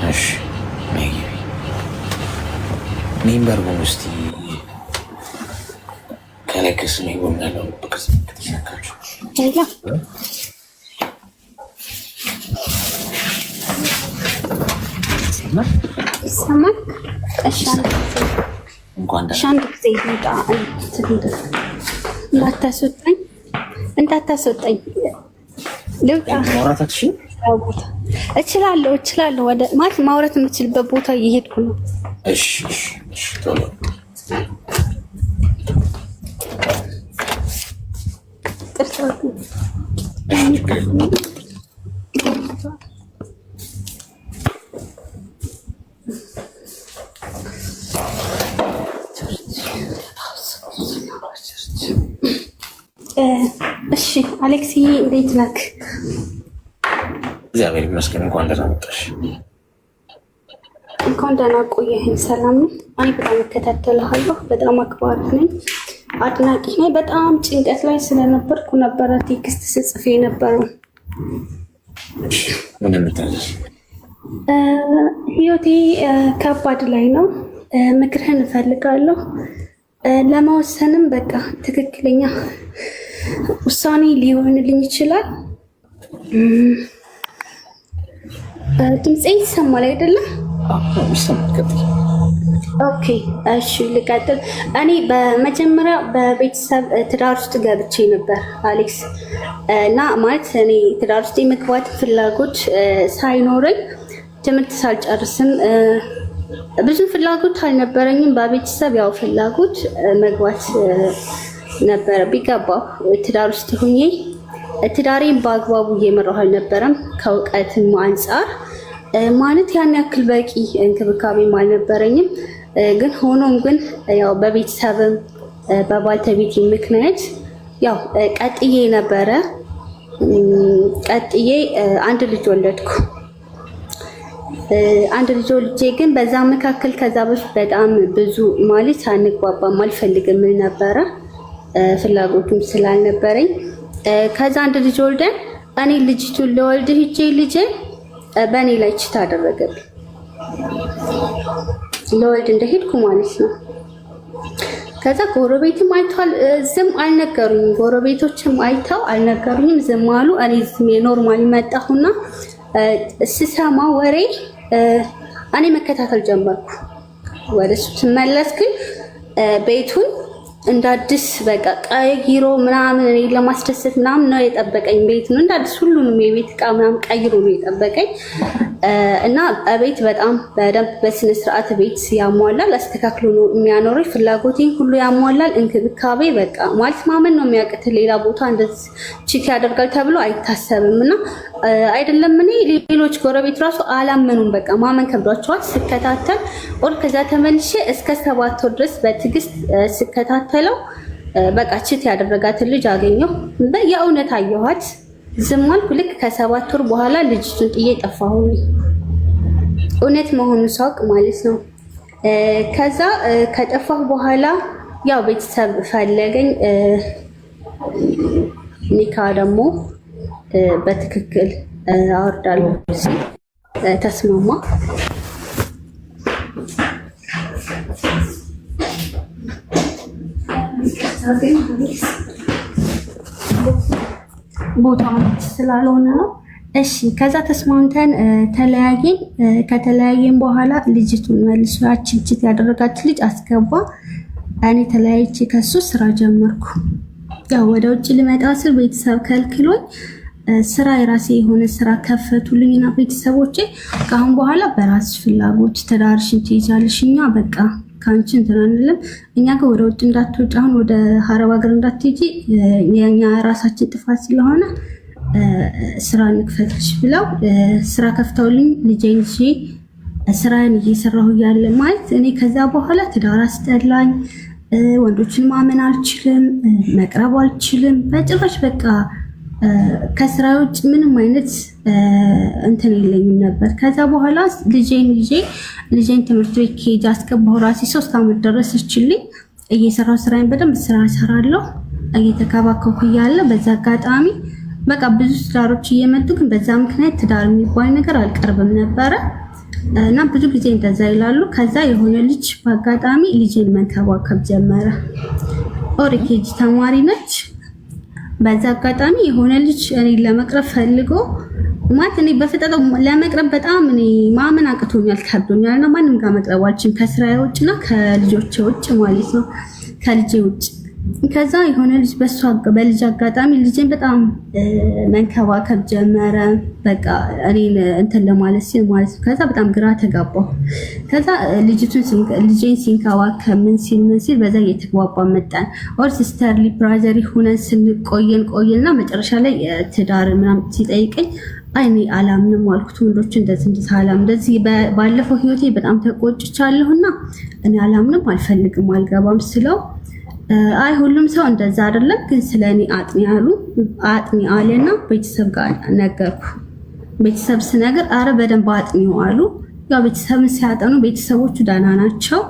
እሺ ሜምበር ሆን ውስጥ ከላይ ከስሜ ጎን ያለው በቅርጽ ከተሰካችሁ ይሰማል። እንኳን አንድ ጊዜ ይወጣ እንዳታስወጣኝ ልውጣ። ማውራታችን እችላለሁ። ወደ ማለት ማውራት የምችልበት ቦታ እየሄድኩ ነው። እሺ ቶሎ እሺ አሌክስዬ እንዴት ነህ? እግዚአብሔር ይመስገን። እንኳን ደህና መጣሽ። እንኳን ደህና ቆየኸኝ። ሰላም ነው። እኔ በጣም እከታተልሃለሁ። በጣም አክባሪ ነኝ፣ አድናቂ ነኝ። በጣም ጭንቀት ላይ ስለነበርኩ ነበረ ቴክስት ስጽፍ የነበረው። ምን እንታዘዝ? ህይወቴ ከባድ ላይ ነው። ምክርህን እፈልጋለሁ። ለመወሰንም በቃ ትክክለኛ ውሳኔ ሊሆንልኝ ይችላል። ድምፄ ይሰማል አይደለም? ኦኬ እሺ ልቀጥል። እኔ በመጀመሪያ በቤተሰብ ትዳር ውስጥ ገብቼ ነበር አሌክስ እና ማለት እኔ ትዳር ውስጥ የመግባት ፍላጎት ሳይኖረኝ ትምህርት ሳልጨርስም ብዙ ፍላጎት አልነበረኝም። በቤተሰብ ያው ፍላጎት መግባት ነበረ ቢገባው ትዳር ውስጥ ሆኜ ትዳሬን በአግባቡ እየመራሁ አልነበረም። ከእውቀትም አንጻር ማለት ያን ያክል በቂ እንክብካቤም አልነበረኝም። ግን ሆኖም ግን ያው በቤተሰብም በባልተቤቴ ምክንያት ያው ቀጥዬ ነበረ። ቀጥዬ አንድ ልጅ ወለድኩ። አንድ ልጅ ወልጄ ግን በዛ መካከል ከዛ በፊት በጣም ብዙ ማለት አንግባባም አልፈልግም ነበረ ፍላጎቱም ስላልነበረኝ ከዛ አንድ ልጅ ወልደን እኔ ልጅቱን ለወልድ ሂጄ ልጄ በእኔ ላይ ችት አደረገብኝ። ለወልድ እንደሄድኩ ማለት ነው። ከዛ ጎረቤትም አይቷል፣ ዝም አልነገሩኝም። ጎረቤቶችም አይተው አልነገሩኝም፣ ዝም አሉ። እኔ ዝም ኖርማሊ መጣሁና ስሰማ ወሬ እኔ መከታተል ጀመርኩ። ወደሱ ስመለስ ግን ቤቱን እንዳዲስ በቃ ቀይሮ ምናምን እኔ ለማስደሰት ምናምን ነው የጠበቀኝ። ቤት ነው እንዳዲስ ሁሉንም የቤት ዕቃ ምናምን ቀይሮ ነው የጠበቀኝ እና ቤት በጣም በደንብ በስነ ስርዓት ቤት ያሟላል፣ አስተካክሎ ነው የሚያኖረኝ። ፍላጎቴን ሁሉ ያሟላል። እንክብካቤ በቃ ማለት ማመን ነው የሚያቅት። ሌላ ቦታ እንደዚህ ቺት ያደርጋል ተብሎ አይታሰብም እና አይደለም እኔ ሌሎች ጎረቤት ራሱ አላመኑም። በቃ ማመን ከብዷቸዋል። ስከታተል ከዛ ተመልሼ እስከ 7 ወር ድረስ በትዕግስት ስከታተለው በቃ ቺት ያደረጋትን ልጅ አገኘሁ። የእውነት አየኋት። ዝም አልኩ። ልክ ከ7 ወር በኋላ ልጅቱን ጥዬ ጠፋሁ። እውነት መሆኑን ሳውቅ ማለት ነው። ከዛ ከጠፋሁ በኋላ ያው ቤተሰብ ፈለገኝ። ኒካ ደግሞ በትክክል አወርዳለሁ ሲል ተስማማ። ቦታ ስላልሆነ ነው። እሺ ከዛ ተስማምተን ተለያየን። ከተለያየን በኋላ ልጅቱን መልሶ ያችን ችት ያደረጋች ልጅ አስገባ። እኔ ተለያይቼ ከሱ ስራ ጀመርኩ። ያው ወደ ውጭ ልመጣ ስል ቤተሰብ ከልክሎኝ ስራ የራሴ የሆነ ስራ ከፈቱልኝና ቤተሰቦቼ ከአሁን በኋላ በራስሽ ፍላጎት ትዳርሽን ትይዛለሽ፣ እኛ በቃ ካንቺ እንትን አንልም፣ እኛ ጋር ወደ ውጭ እንዳትወጪ፣ አሁን ወደ ሀረብ ሀገር እንዳትሄጂ፣ የኛ ራሳችን ጥፋት ስለሆነ ስራ እንክፈትልሽ ብለው ስራ ከፍተውልኝ ልጄን ይዤ ስራዬን እየሰራሁ ያለ ማለት እኔ ከዛ በኋላ ትዳር አስጠላኝ። ወንዶችን ማመን አልችልም፣ መቅረብ አልችልም በጭራሽ። በቃ ከስራ ውጭ ምንም አይነት እንትን የለኝም ነበር። ከዛ በኋላ ልጄን ይዤ ልጄን ትምህርት ቤት ኬጅ አስገባሁ። ራሴ 3 ዓመት ደረሰችልኝ። እየሰራሁ ስራዬን በደንብ ስራ እሰራለሁ እየተከባከብኩ እያለ በዛ አጋጣሚ በቃ ብዙ ትዳሮች እየመጡ ግን በዛ ምክንያት ትዳር የሚባል ነገር አልቀርብም ነበረ እና ብዙ ጊዜ እንደዛ ይላሉ። ከዛ የሆነ ልጅ በአጋጣሚ ልጄን መንከባከብ ጀመረ። ኦሪኬጅ ተማሪ ነች። በዛ አጋጣሚ የሆነ ልጅ እኔ ለመቅረብ ፈልጎ ማለት እኔ በፍጥነው ለመቅረብ በጣም እኔ ማመን አቅቶኛል፣ ከብዶኛል እና ማንም ጋር መቅረብ አልችልም ከስራዬ ውጭና ከልጆቼ ውጭ ማለት ነው፣ ከልጄ ውጭ። ከዛ የሆነ ልጅ በልጅ አጋጣሚ ልጄን በጣም መንከባከብ ጀመረ። በቃ እኔን እንትን ለማለት ሲል ማለት ነው። ከዛ በጣም ግራ ተጋባሁ። ከዛ ልጄን ሲንከባከብ ምን ሲል በዛ እየተግባባ መጣን። ኦር ሲስተርሊ ብራዘሪ ሆነን ቆየንና መጨረሻ ላይ ትዳር ምናምን ሲጠይቀኝ አይ እኔ አላምንም አልኩት። ወንዶች እንደዚህ አላም እንደዚህ ባለፈው ህይወቴ በጣም ተቆጭቻለሁና እኔ አላምንም፣ አልፈልግም፣ አልገባም ስለው አይ ሁሉም ሰው እንደዛ አይደለም፣ ግን ስለኔ አጥኒ አለና ቤተሰብ ጋር ነገርኩ። ቤተሰብ ስነግር አረ በደንብ አጥኒው አሉ። ያው ቤተሰብን ሲያጠኑ ቤተሰቦቹ ደህና ናቸው።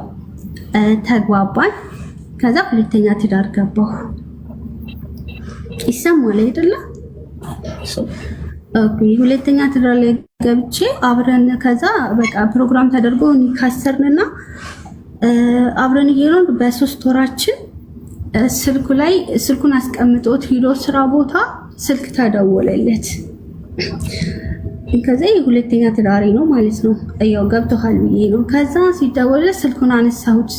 ተግባባን። ከዛ ሁለተኛ ትዳር ገባሁ። ይሰማል አይደለ? ኦኬ ሁለተኛ ትዳር ላይ ገብቼ አብረን ከዛ በቃ ፕሮግራም ተደርጎ ካሰርንና አብረን እየኖርን በ3 ወራችን ስልኩን አስቀምጦት ሂዶ ስራ ቦታ ስልክ ተደወለለት። ከዛ የሁለተኛ ትዳሬ ነው ማለት ነው። ያው ገብቶሃል ብዬ ነው። ከዛ ሲደወልለት ስልኩን አነሳሁት።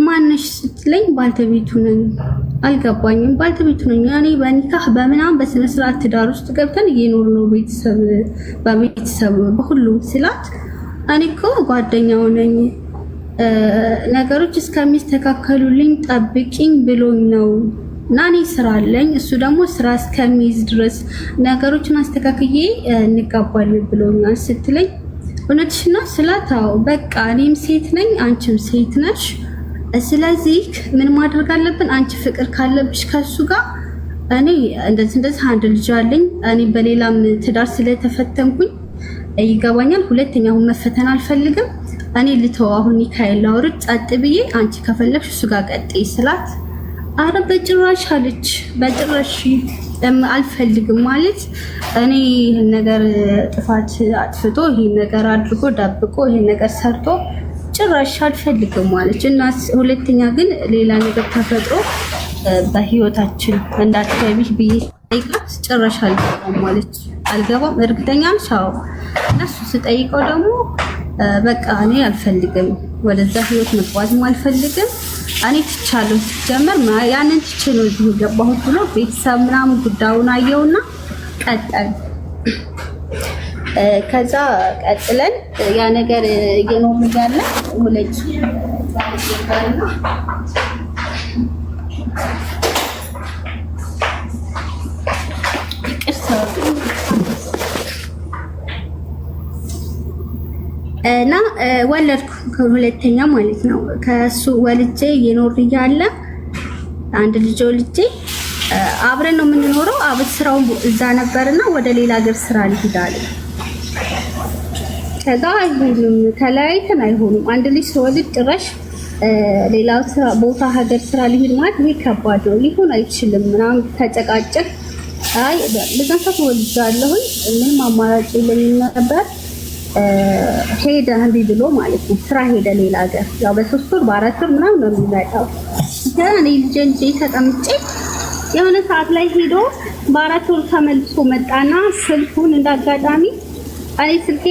ማነሽ ስትለኝ ባልተቤቱ ነኝ። አልገባኝም። ባልተቤቱ ነኝ እኔ በኒካህ በምናምን በስነ ስርዓት ትዳር ውስጥ ገብተን እየኖር ነው በቤተሰብ በሁሉም ስላት እኔ እኮ ጓደኛው ነኝ ነገሮች እስከሚስተካከሉልኝ ጠብቂኝ ብሎኝ ነው እና እኔ ስራ አለኝ እሱ ደግሞ ስራ እስከሚይዝ ድረስ ነገሮችን አስተካክዬ እንጋባለን ብሎኛል ስትለኝ እውነትሽ ነው ስላት አዎ በቃ እኔም ሴት ነኝ አንቺም ሴት ነሽ ስለዚህ ምን ማድረግ አለብን አንቺ ፍቅር ካለብሽ ከሱ ጋር እኔ እንደዚህ አንድ ልጅ አለኝ እኔ በሌላም ትዳር ስለተፈተንኩኝ ይገባኛል ሁለተኛው መፈተን አልፈልግም እኔ ልተው አሁን ሚካኤል አውርድ ጸጥ ብዬ አንቺ ከፈለግሽ እሱ ጋር ቀጥይ ስላት አረ በጭራሽ አለች በጭራሽ አልፈልግም ማለት እኔ ይሄን ነገር ጥፋት አጥፍቶ ይሄን ነገር አድርጎ ደብቆ ይሄን ነገር ሰርቶ ጭራሽ አልፈልግም ማለች እና ሁለተኛ ግን ሌላ ነገር ተፈጥሮ በህይወታችን እንዳትገቢ ብዬ ጠይቃት ጭራሽ አልገባም ማለች አልገባም እርግጠኛ ነሽ አዎ እሱ ስጠይቀው ደግሞ በቃ እኔ አልፈልግም ወደዛ ህይወት መግባትም አልፈልግም እኔ ትቻለሁ ሲጀመር ያንን ትቼ ነው እዚህ የገባሁት ብሎ ቤተሰብ ምናምን ጉዳዩን አየውና ቀጠል ከዛ ቀጥለን ያ ነገር እየኖርን ያለ ሁለት እና ወለድኩ ከሁለተኛ ማለት ነው ከሱ ወልጄ እየኖር ያለ አንድ ልጅ ወልጄ አብረን ነው የምንኖረው አብስራው እዛ ነበርና ወደ ሌላ ሀገር ስራ ልሂዳለ ከዛ አይሆንም ተለያይተን አይሆንም አንድ ልጅ ወልድ ጭራሽ ሌላው ስራ ቦታ ሀገር ስራ ልሂድ ማለት ይሄ ከባድ ነው ሊሆን አይችልም ምናምን ተጨቃጨቅ አይ በዛን ሰዓት ወልጃለሁ ምንም አማራጭ የለኝም ነበር ሄደ እንዲ ብሎ ማለት ነው ስራ ሄደ ሌላ ሀገር ያው በ3 ወር በ4 ወር ምናምን ነው የሚመጣው ገና ልጅ ተቀምጬ የሆነ ሰዓት ላይ ሄዶ በ4 ወር ተመልሶ መጣና ስልኩን እንዳጋጣሚ እኔ ስልኬ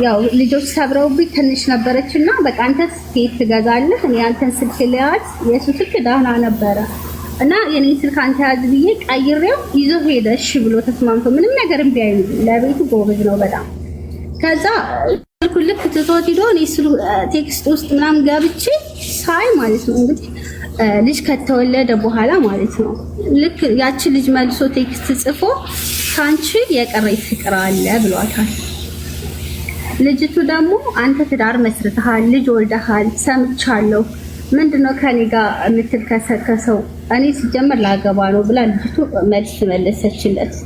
ያው ልጆች ሰብረውብኝ ትንሽ ነበረችና በቃ አንተ ስልክ ትገዛለህ እኔ አንተን ስልክ ለያዝ የሱ ስልክ ደህና ነበረ እና የኔ ስልክ አንተ ያዝ ብዬ ቀይሬው ይዞ ሄደ እሺ ብሎ ተስማምቶ ምንም ነገር እምቢ አይልም ለቤቱ ጎበዝ ነው በጣም ከዛ ልክ ትቶት ሄዶ እኔ ቴክስት ውስጥ ምናምን ገብቼ ሳይ ማለት ነው እንግዲህ ልጅ ከተወለደ በኋላ ማለት ነው ልክ ያቺ ልጅ መልሶ ቴክስት ጽፎ ካንቺ የቀረኝ ፍቅር አለ ብሏታል ልጅቱ ደግሞ አንተ ትዳር መስርተሃል ልጅ ወልደሃል ሰምቻለሁ ምንድነው ከኔ ጋር የምትከሰከሰው እኔ ሲጀመር ላገባ ነው ብላ ልጅቱ መልስ መለሰችለት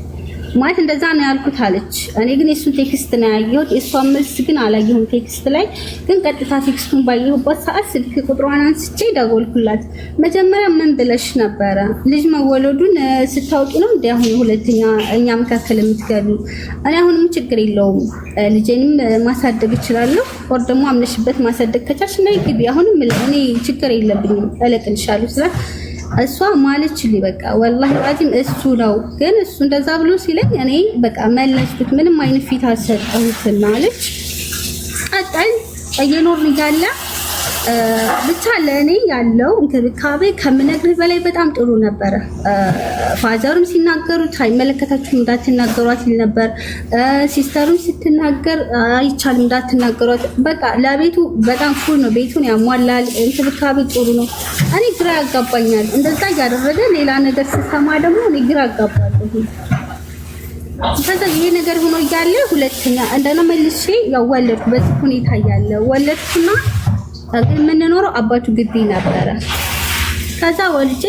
ማለት እንደዛ ነው ያልኩት አለች እኔ ግን የሱን ቴክስት ነው ያየሁት የሷን መልስ ግን አላየሁም ቴክስት ላይ ግን ቀጥታ ቴክስቱን ባየሁበት ሰዓት ስልክ ቁጥሯን አንስቼ ደወልኩላት መጀመሪያ ምን ብለሽ ነበረ ልጅ መወለዱን ስታውቂ ነው እንዴ አሁን ሁለተኛ እኛ መካከል የምትገቢ እኔ አሁንም ችግር የለውም ልጄንም ማሳደግ እችላለሁ ወር ደግሞ አምነሽበት ማሳደግ ከቻልሽ ነይ ግቢ አሁንም እኔ ችግር የለብኝም እለቅልሻለሁ ስላት እሷ ማለችልኝ በቃ ወላሂ አዚም እሱ ነው ግን እሱ እንደዛ ብሎ ሲለኝ እኔ በቃ መለስኩት ምንም አይነት ፊት አልሰጠሁትና አለች ቀጣይ እየኖርን ያለ ብቻ ለእኔ ያለው እንክብካቤ ከምነግርህ በላይ በጣም ጥሩ ነበረ ፋዘርም ሲናገሩት አይመለከታችሁም እንዳትናገሯት ይል ነበር ሲስተርም ስትናገር አይቻልም እንዳትናገሯት በቃ ለቤቱ በጣም ፉል ነው ቤቱን ያሟላል እንክብካቤ ጥሩ ነው እኔ ግራ ያጋባኛል እንደዛ ያደረገ ሌላ ነገር ስሰማ ደግሞ እኔ ግራ ያጋባለሁ ከዛ ይሄ ነገር ሆኖ እያለ ሁለተኛ እንደና መልሼ ያው ወለድኩ በዚህ ሁኔታ እያለ ወለድኩና የምንኖረው አባቱ ግቢ ነበረ ከዛ ወልጄ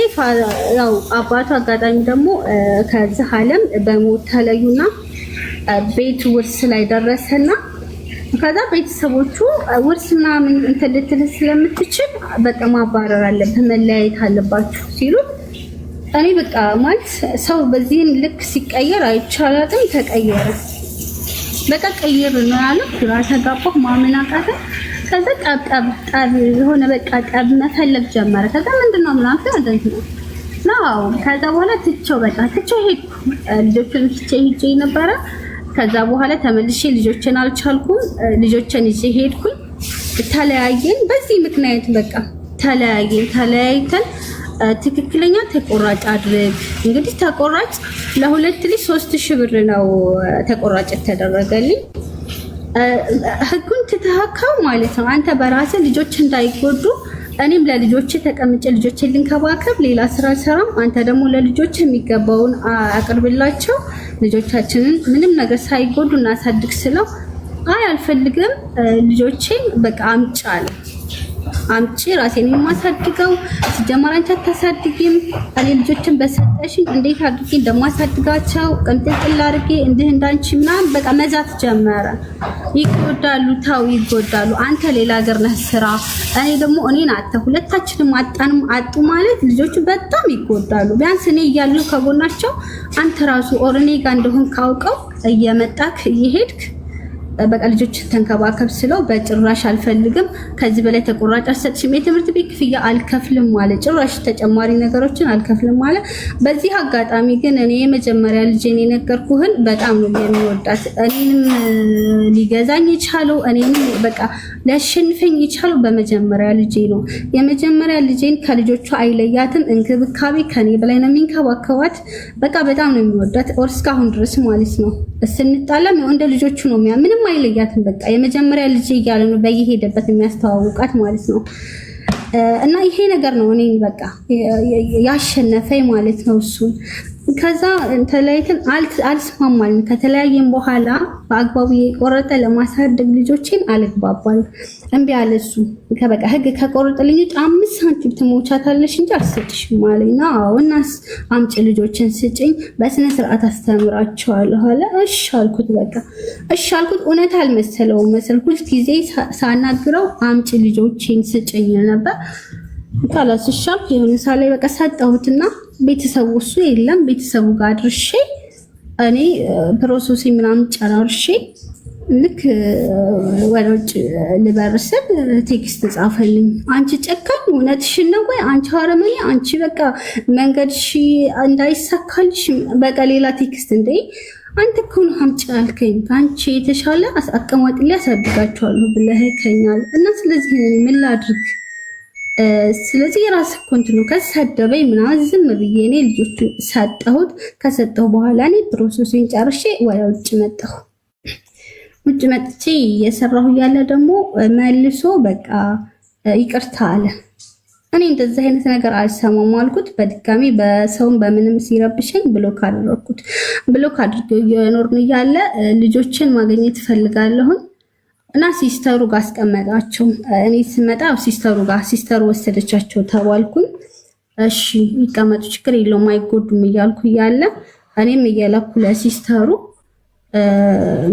ያው አባቱ አጋጣሚ ደግሞ ከዚህ ዓለም በሞት ተለዩና ቤቱ ውርስ ላይ ደረሰና ከዛ ቤተሰቦቹ ውርስ ምናምን እንትን ልትል ስለምትችል በቃ ማባረር አለብህ መለያየት አለባችሁ ሲሉ እኔ በቃ ማለት ሰው በዚህም ልክ ሲቀየር አይቻላትም ተቀየረ በቃ ቀየር ነው ያለው ግራ ተጋባሁ ማመን አቃተኝ ከዛ ጠብ የሆነ በቃ ጠብ መፈለግ ጀመረ። ከዛ ምንድነው ምናምን እንደዚህ ነው። ከዛ በኋላ ትቼው ሄድኩ። ልጆችን ትቼ ሄጄ ነበረ። ከዛ በኋላ ተመልሼ ልጆችን አልቻልኩም። ልጆችን ይዤ ሄድኩኝ። ተለያየን። በዚህ ምክንያት በቃ ተለያይተን ትክክለኛ ተቆራጭ አድርግ። እንግዲህ ተቆራጭ ለሁለት ልጅ 3000 ብር ነው ተቆራጭ ተደረገልኝ። ህጉን ትተካው ማለት ነው። አንተ በራስህ ልጆች እንዳይጎዱ እኔም ለልጆቼ ተቀምጬ ልጆቼን ልንከባከብ ሌላ ስራ ሰራም። አንተ ደግሞ ለልጆች የሚገባውን አቅርብላቸው። ልጆቻችንን ምንም ነገር ሳይጎዱ እናሳድግ ስለው አይ አልፈልግም ልጆቼን በቃ አምጪ ራሴን የማሳድገው ሲጀመር አንቺ አታሳድጊም። እኔ ልጆችን በሰጠሽኝ እንዴት አድርጌ እንደማሳድጋቸው ቅምጥል አድርጌ እንዲህ እንዳንቺ ምናምን በቃ መዛት ጀመረ። ይጎዳሉ። አንተ ሌላ ሀገር ነህ ስራ፣ እኔ ደግሞ እኔን ሁለታችንም አጡ ማለት ልጆቹ በጣም ይጎዳሉ። ቢያንስ እኔ እያለሁ ከጎናቸው አንተ ራሱ ኦርኔ ጋር እንደሆን ካውቀው እየመጣክ እየሄድክ በቃ ልጆች ተንከባከብ ስለው በጭራሽ አልፈልግም፣ ከዚህ በላይ ተቆራጭ አልሰጥሽም፣ የትምህርት ቤት ክፍያ አልከፍልም ማለት ጭራሽ ተጨማሪ ነገሮችን አልከፍልም ማለት። በዚህ አጋጣሚ ግን እኔ የመጀመሪያ ልጄን የነገርኩህን በጣም ነው የሚወዳት። እኔንም ሊገዛኝ የቻለው እኔንም በቃ ሊያሸንፈኝ የቻለው በመጀመሪያ ልጄ ነው። የመጀመሪያ ልጄን ከልጆቿ አይለያትም፣ እንክብካቤ ከኔ በላይ ነው የሚንከባከባት። በቃ በጣም ነው የሚወዳት እስካሁን ድረስ ማለት ነው። ስንጣላም እንደ ልጆቹ ነው ምንም አይለያትም። በቃ የመጀመሪያ ልጅ እያለ ነው በየሄደበት የሚያስተዋውቃት ማለት ነው። እና ይሄ ነገር ነው እኔ በቃ ያሸነፈኝ ማለት ነው እሱን። ከዛ ተለያይተን አልስማማልንም። ከተለያየን በኋላ በአግባቡ የቆረጠ ለማሳደግ ልጆችን አልግባባል። እምቢ አለ እሱ። በቃ ህግ ከቆረጠልኝ 5 ሳንቲም ትሞቻታለሽ እንጂ አልሰጥሽም አለኝ። እናስ አምጪ ልጆችን ስጭኝ፣ በስነ ስርዓት አስተምራቸዋለሁ አለ። እሺ አልኩት። በቃ እሺ አልኩት። እውነት አልመሰለውም መሰል። ሁልጊዜ ሳናግረው አምጪ ልጆችን ስጭኝ ነበር። ካላስሻል የሆነ ሳለ በቃ ሰጠሁትና ቤተሰቡ እሱ የለም ቤተሰቡ ጋር አድርሼ እኔ ፕሮሰስ ምናምን ጨራርሼ ልክ ወደ ውጭ ልበርስል ቴክስት ጻፈልኝ። አንቺ ጨካኝ እውነትሽን ነው ወይ አንቺ አረመኔ፣ አንቺ በቃ መንገድሽ እንዳይሳካልሽ በቃ ሌላ ቴክስት እንደ አንተ እኮ ነው አምጪ አልከኝ፣ አንቺ የተሻለ አቀማጥሌ ያሳድጋቸዋለሁ ብለኸኛል እና ስለዚህ ምን ላድርግ? ስለዚህ የራስ ኮንትኑ ከሰደበኝ ምናምን ዝም ብዬ እኔ ልጆቹ ሰጠሁት። ከሰጠሁ በኋላ እኔ ፕሮሰሱን ጨርሼ ወደ ውጭ መጣሁ። ውጭ መጥቼ እየሰራሁ ያለ ደግሞ መልሶ በቃ ይቅርታ አለ። እኔ እንደዚህ አይነት ነገር አልሰማም አልኩት። በድጋሚ በሰውም በምንም ሲረብሸኝ ብሎክ አደረኩት። ብሎክ አድርገው እየኖርን እያለ ልጆችን ማግኘት እፈልጋለሁኝ እና ሲስተሩ ጋር አስቀመጣቸው። እኔ ስመጣ ሲስተሩ ወሰደቻቸው ተባልኩኝ። እሺ ይቀመጡ ችግር የለውም አይጎዱም እያልኩ እያለ እኔም እየላኩ ለሲስተሩ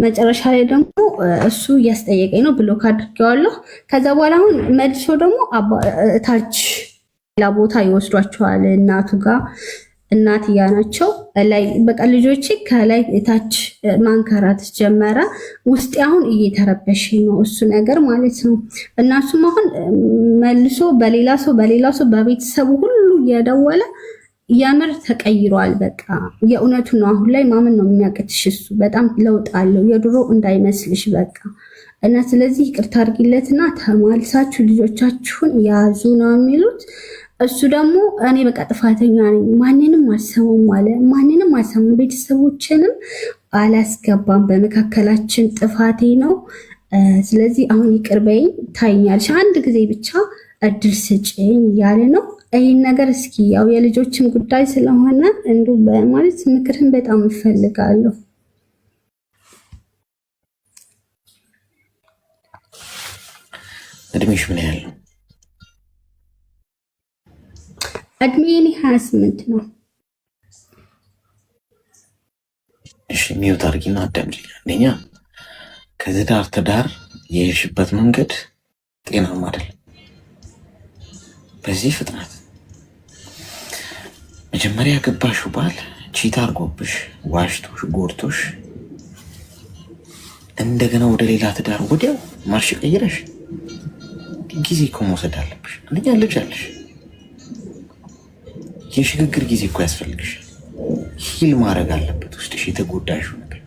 መጨረሻ ላይ ደግሞ እሱ እያስጠየቀኝ ነው ብሎክ አድርጌዋለሁ። ከዛ በኋላ አሁን መልሶ ደግሞ ታች ሌላ ቦታ ይወስዷቸዋል እናቱ ጋር። እናትያ ናቸው ላይ በቃ ልጆቼ ከላይ ታች ማንከራት ጀመረ። ውስጤ አሁን እየተረበሽ ነው እሱ ነገር ማለት ነው። እናሱም አሁን መልሶ በሌላ ሰው በቤተሰቡ ሁሉ እየደወለ የምር ተቀይሯል። በቃ የእውነቱ ነው። አሁን ላይ ማመን ነው የሚያቅትሽ። እሱ በጣም ለውጥ አለው፣ የድሮ እንዳይመስልሽ በቃ እና ስለዚህ ይቅርታ አድርጊለትና ተማልሳችሁ ልጆቻችሁን ያዙ ነው የሚሉት። እሱ ደግሞ እኔ በቃ ጥፋተኛ ነኝ፣ ማንንም አልሰማም አለ። ማንንም አልሰማም፣ ቤተሰቦችንም አላስገባም፣ በመካከላችን ጥፋቴ ነው። ስለዚህ አሁን ይቅር በይኝ፣ ታይኛለሽ፣ አንድ ጊዜ ብቻ እድል ስጭኝ እያለ ነው። ይህን ነገር እስኪ ያው የልጆችን ጉዳይ ስለሆነ እንዱ በማለት ምክርህን በጣም እፈልጋለሁ። እድሜሽ ምን ያህል ነው? እድሜ እኔ 28 ነው። እሺ ሚውት አድርጊና አዳምጪኝ። አንደኛ ከትዳር የሄድሽበት መንገድ ጤናማ አይደለም። በዚህ ፍጥነት መጀመሪያ ያገባሽው ባል ቺታ አርጎብሽ ዋሽቶሽ ጎድቶሽ እንደገና ወደ ሌላ ትዳር ወዲያው ማርሽ ቀይረሽ ጊዜ እኮ መውሰድ አለብሽ። አንደኛ ልጅ አለሽ፣ የሽግግር ጊዜ እኮ ያስፈልግሽ። ሂል ማድረግ አለበት ውስጥሽ የተጎዳሽው ነገር።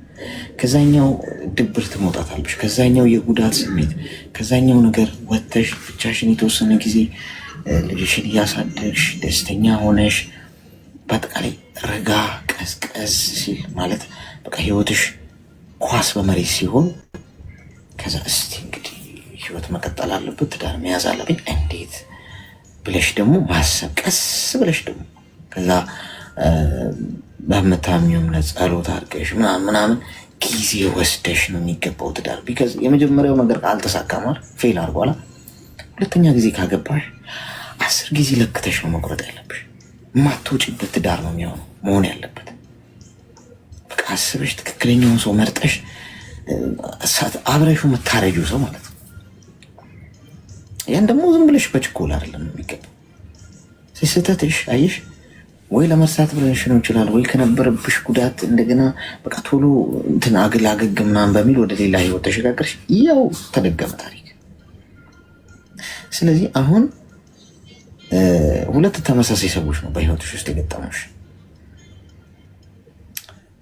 ከዛኛው ድብርት መውጣት አለብሽ፣ ከዛኛው የጉዳት ስሜት፣ ከዛኛው ነገር ወጥተሽ ብቻሽን የተወሰነ ጊዜ ልጅሽን እያሳደግሽ ደስተኛ ሆነሽ በአጠቃላይ ረጋ ቀዝቀዝ ሲል ማለት በቃ ህይወትሽ ኳስ በመሬት ሲሆን ከዛ እስቲ እንግዲህ ህይወት መቀጠል አለበት፣ ትዳር መያዝ አለብኝ እንዴት ብለሽ ደግሞ ማሰብ ቀስ ብለሽ ደግሞ ከዛ በምታምኚው እምነት ጸሎት አድርገሽ ምናምን ጊዜ ወስደሽ ነው የሚገባው ትዳር። ቢካዝ የመጀመሪያው ነገር አልተሳካም አይደል? ፌል አድርጓላ። ሁለተኛ ጊዜ ካገባሽ 10 ጊዜ ለክተሽ ነው መቁረጥ ያለብሽ። ማትወጪበት ትዳር ነው የሚሆነው መሆን ያለበት። በቃ አስበሽ ትክክለኛውን ሰው መርጠሽ አብረሹ የምታረጂው ሰው ማለት ነው። ያን ደግሞ ዝም ብለሽ በችኮላ አይደለም የሚገባው። ስህተትሽ አየሽ ወይ ለመርሳት ብለሽ ነው ይችላል፣ ወይ ከነበረብሽ ጉዳት እንደገና በቃ ቶሎ እንትን አገላገግ ምናምን በሚል ወደ ሌላ ህይወት ተሸጋገርሽ፣ ያው ተደገመ ታሪክ። ስለዚህ አሁን ሁለት ተመሳሳይ ሰዎች ነው በህይወትሽ ውስጥ የገጠሙሽ።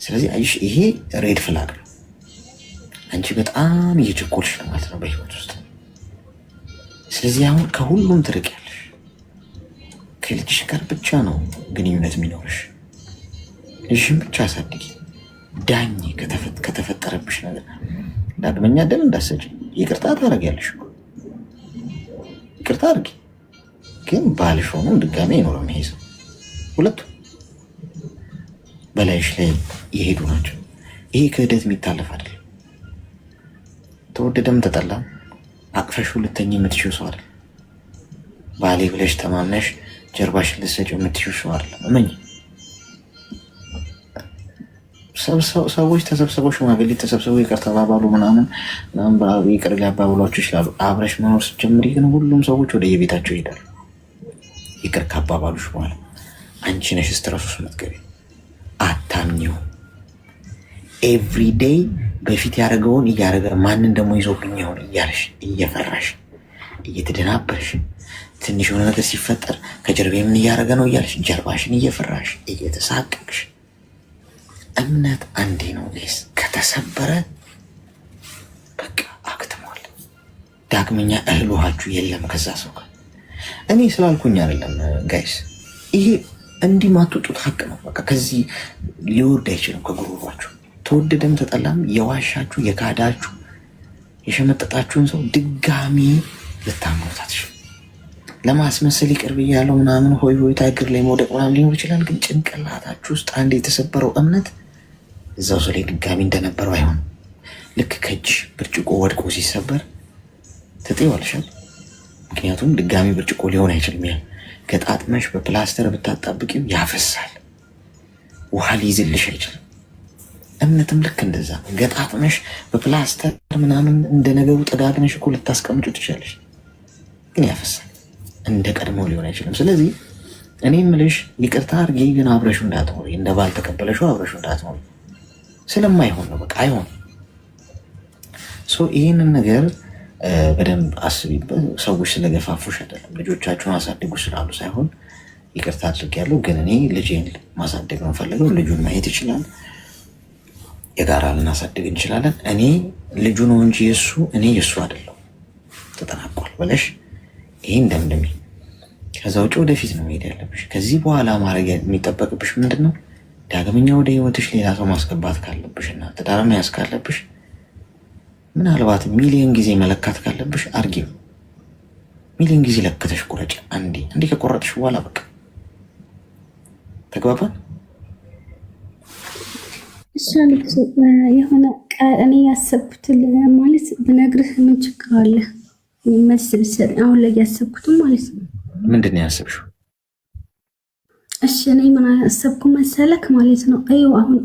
ስለዚህ አይሽ ይሄ ሬድ ፍላግ ነው። አንቺ በጣም እየቸኮልሽ ነው ማለት ነው በህይወት ውስጥ። ስለዚህ አሁን ከሁሉም ትርቂያለሽ። ከልጅሽ ጋር ብቻ ነው ግንኙነት የሚኖርሽ። ልጅሽን ብቻ አሳድጊ፣ ዳኝ። ከተፈጠረብሽ ነገር ዳግመኛ ደል እንዳሰጭ ይቅርታ ታደርጊያለሽ። ይቅርታ አድርጊ፣ ግን ባልሽ ሆኖ ድጋሜ አይኖርም ይሄ ሰው። ሁለቱም በላይሽ ላይ የሄዱ ናቸው። ይሄ ክህደት የሚታለፍ አይደለም። ተወደደም ተጠላም አቅፈሽ ሁለተኛ የምትሽው ሰው አይደለም። ባሌ ብለሽ ተማምነሽ ጀርባሽን ልትሰጪው የምትሽው ሰው አይደለም። እመኝ። ሰዎች ተሰብስበው ሽማግሌ ተሰብስበው ይቅር ተባባሉ ምናምን ይቅር ሊያባብሏቸው ይችላሉ። አብረሽ መኖር ስትጀምሪ ግን ሁሉም ሰዎች ወደ የቤታቸው ይሄዳሉ። ይቅር ካባባሉሽ በኋላ አንቺ ነሽ ስትረሱ የምትገቢ። አታምኚው። ኤቭሪዴይ በፊት ያደረገውን እያደረገ ማንን ደግሞ ይዞብኝ ይሆን እያልሽ እየፈራሽ እየተደናበርሽ ትንሽ የሆነ ነገር ሲፈጠር ከጀርቤ ምን እያደረገ ነው እያልሽ ጀርባሽን እየፈራሽ እየተሳቀቅሽ። እምነት አንዴ ነው ስ ከተሰበረ በቃ አክትሟል። ዳግመኛ እህል ውሃችሁ የለም ከዛ ሰው ጋር። እኔ ስላልኩኝ አይደለም ጋይስ፣ ይሄ እንዲህ ማትወጡት ሀቅ ነው። በቃ ከዚህ ሊወርድ አይችልም ከጉሮሯችሁ። ተወደደም ተጠላም የዋሻችሁ የካዳችሁ የሸመጠጣችሁን ሰው ድጋሚ ልታምኑት አትችሉም። ለማስመሰል ይቅርብ ያለው ምናምን ሆይ ሆይታ እግር ላይ መውደቅ ምናምን ሊኖር ይችላል። ግን ጭንቅላታችሁ ውስጥ አንድ የተሰበረው እምነት እዛው ሰው ላይ ድጋሚ እንደነበረው አይሆንም። ልክ ከእጅ ብርጭቆ ወድቆ ሲሰበር ትጥይዋለሻል። ምክንያቱም ድጋሚ ብርጭቆ ሊሆን አይችልም። ያ ገጣጥመሽ በፕላስተር ብታጣብቂው ያፈሳል፣ ውሃ ሊይዝልሽ አይችልም። እምነትም ልክ እንደዛ ገጣጥመሽ በፕላስተር ምናምን እንደ ነገሩ ጠጋግነሽ እኮ ልታስቀምጩ ትችላለሽ፣ ግን ያፈሳል። እንደ ቀድሞ ሊሆን አይችልም። ስለዚህ እኔ ምልሽ ይቅርታ አድርጊ፣ ግን አብረሹ እንዳትኖሪ፣ እንደ ባል ተቀበለሽው አብረሹ እንዳትኖሪ። ስለማይሆን ነው በቃ አይሆን። ይህንን ነገር በደንብ አስቢበት። ሰዎች ስለገፋፉሽ አይደለም፣ ልጆቻችሁን አሳድጉ ስላሉ ሳይሆን ይቅርታ አድርጊያለሁ፣ ግን እኔ ልጄን ማሳደግ ነው ፈልገው። ልጁን ማየት ይችላል፣ የጋራ ልናሳድግ እንችላለን። እኔ ልጁ ነው እንጂ የሱ እኔ የሱ አይደለም። ተጠናቋል ብለሽ ይህን ደምድሚ። ከዛ ውጭ ወደፊት ነው መሄድ ያለብሽ። ከዚህ በኋላ ማድረግ የሚጠበቅብሽ ምንድን ነው? ዳግመኛ ወደ ህይወትሽ ሌላ ሰው ማስገባት ካለብሽ እና ትዳር መያዝ ካለብሽ ምናልባት ሚሊዮን ጊዜ መለካት ካለብሽ አርጊው። ሚሊዮን ጊዜ ለክተሽ ቁረጭ። አንዴ ከቆረጥሽ በኋላ በቃ ተግባባን። የሆነ እኔ ያሰብኩትን ማለት ብነግርህ ምን ችግር አለ? መልስ ብትሰጥ አሁን ላይ ያሰብኩትም ማለት ነው። ምንድን ነው ያሰብሽው? እሺ እኔ ምን አሰብኩ መሰለክ ማለት ነው። አሁን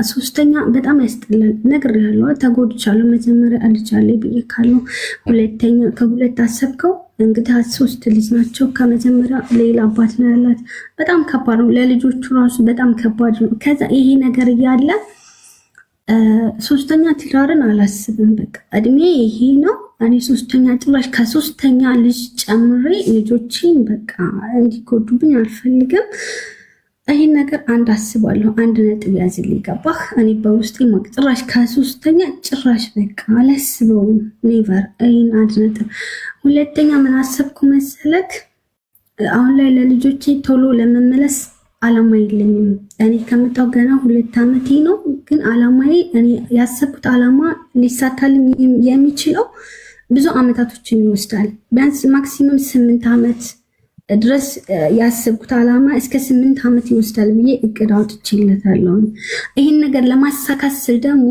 ሶስተኛ በጣም ያስጠላል። ነግሬሃለሁ፣ ተጎድቻለሁ። መጀመሪያ አልቻለሁ ብዬ ካለው ሁለተኛ ከሁለት አሰብከው እንግዲህ 3 ልጅ ናቸው። ከመጀመሪያ ሌላ አባት ነው ያላት። በጣም ከባድ ነው ለልጆቹ ራሱ በጣም ከባድ ነው። ከዛ ይሄ ነገር እያለ ሶስተኛ ትዳርን አላስብም። በቃ እድሜ ይሄ ነው። እኔ ሶስተኛ ጭራሽ ከሶስተኛ ልጅ ጨምሬ ልጆቼን በቃ እንዲጎዱብኝ አልፈልግም። ይህን ነገር አንድ አስባለሁ። አንድ ነጥብ ያዝልኝ። ገባህ? እኔ በውስጤ ጭራሽ ከሶስተኛ ጭራሽ በቃ አላስበውም። ኔቨር። ይህን አንድ ነጥብ። ሁለተኛ ምን አሰብኩ መሰለክ? አሁን ላይ ለልጆቼ ቶሎ ለመመለስ አላማ የለኝም። እኔ ከመጣሁ ገና 2 ዓመቴ ነው። ግን አላማዬ እኔ ያሰብኩት አላማ ሊሳካልኝ የሚችለው ብዙ አመታቶችን ይወስዳል። ቢያንስ ማክሲመም 8 ዓመት ድረስ ያሰብኩት አላማ እስከ 8 ዓመት ይወስዳል ብዬ እቅድ አውጥቼለታለሁ። ይህን ነገር ለማሳካት ስል ደግሞ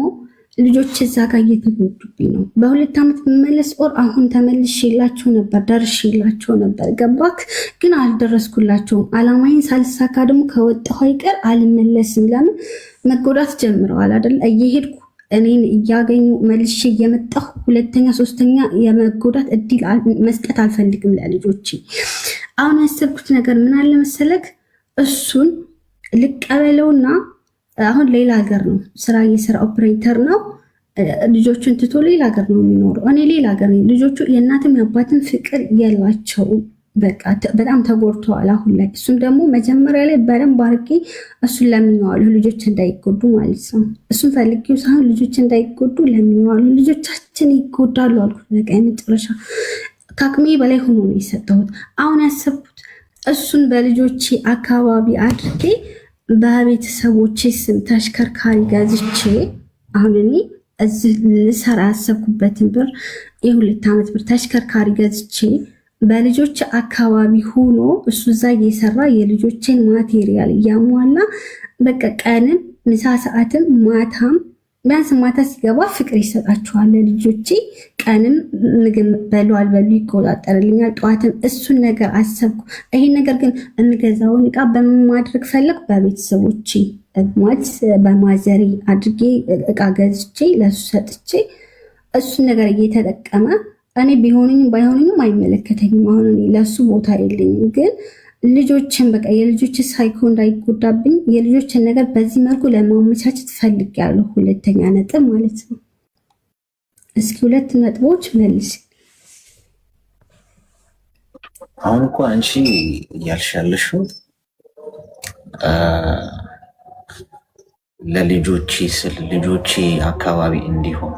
ልጆች እዛ ጋር እየተጎዱብኝ ነው። በ2 ዓመት መመለስ ኦር አሁን ተመልሼላቸው ነበር፣ ደርሼላቸው ነበር። ገባክ? ግን አልደረስኩላቸውም። አላማዬን ሳልሳካ ደግሞ ከወጣሁ አይቀር አልመለስም። ለምን? መጎዳት ጀምረዋል አይደል? እየሄድኩ እኔን እያገኙ መልሼ እየመጣሁ ሁለተኛ ሶስተኛ የመጎዳት እድል መስጠት አልፈልግም ለልጆቼ። አሁን ያሰብኩት ነገር ምን አለ መሰለክ? እሱን ልቀበለውና አሁን ሌላ ሀገር ነው ስራ እየሰራ ኦፕሬተር ነው። ልጆቹን ትቶ ሌላ ሀገር ነው የሚኖረው። እኔ ሌላ ሀገር ነኝ። ልጆቹ የእናትም የአባትን ፍቅር የላቸውም። በቃ በጣም ተጎድተዋል አሁን ላይ። እሱም ደግሞ መጀመሪያ ላይ በደንብ አድርጌ እሱን ለምኜዋለሁ፣ ልጆች እንዳይጎዱ ማለት ነው። እሱን ፈልጌው ሳይሆን ልጆች እንዳይጎዱ ለምኜዋለሁ። ልጆቻችን ይጎዳሉ አልኩት። በቃ የመጨረሻ ከአቅሜ በላይ ሆኖ ነው የሰጠሁት። አሁን ያሰብኩት እሱን በልጆቼ አካባቢ አድርጌ በቤተሰቦቼ ስም ተሽከርካሪ ገዝቼ አሁን እኔ እዚህ ልሰራ ያሰብኩበትን ብር የ2 ዓመት ብር ተሽከርካሪ ገዝቼ በልጆች አካባቢ ሆኖ እሱ እዛ እየሰራ የልጆችን ማቴሪያል እያሟላ በቃ ቀንም ምሳ ሰዓትም ማታም ቢያንስ ማታ ሲገባ ፍቅር ይሰጣችኋል ልጆቼ። ቀንም ምግብ በሉ አልበሉ ይቆጣጠርልኛል። ጠዋትም እሱን ነገር አሰብኩ። ይሄን ነገር ግን እንገዛውን እቃ በማድረግ ፈለግ በቤተሰቦቼ ማለት በማዘሪ አድርጌ እቃ ገዝቼ ለሱ ሰጥቼ እሱን ነገር እየተጠቀመ እኔ ቢሆንኝም ባይሆንኝም አይመለከተኝም። አሁን እኔ ለሱ ቦታ የለኝም። ግን ልጆችን በቃ የልጆች ሳይኮ እንዳይጎዳብኝ የልጆችን ነገር በዚህ መልኩ ለማመቻቸት ፈልጌያለሁ። ሁለተኛ ነጥብ ማለት ነው። እስኪ 2 ነጥቦች መልስ። አሁን እኮ አንቺ እያልሽ ያለሽው ለልጆቼ ስል ልጆቼ አካባቢ እንዲሆን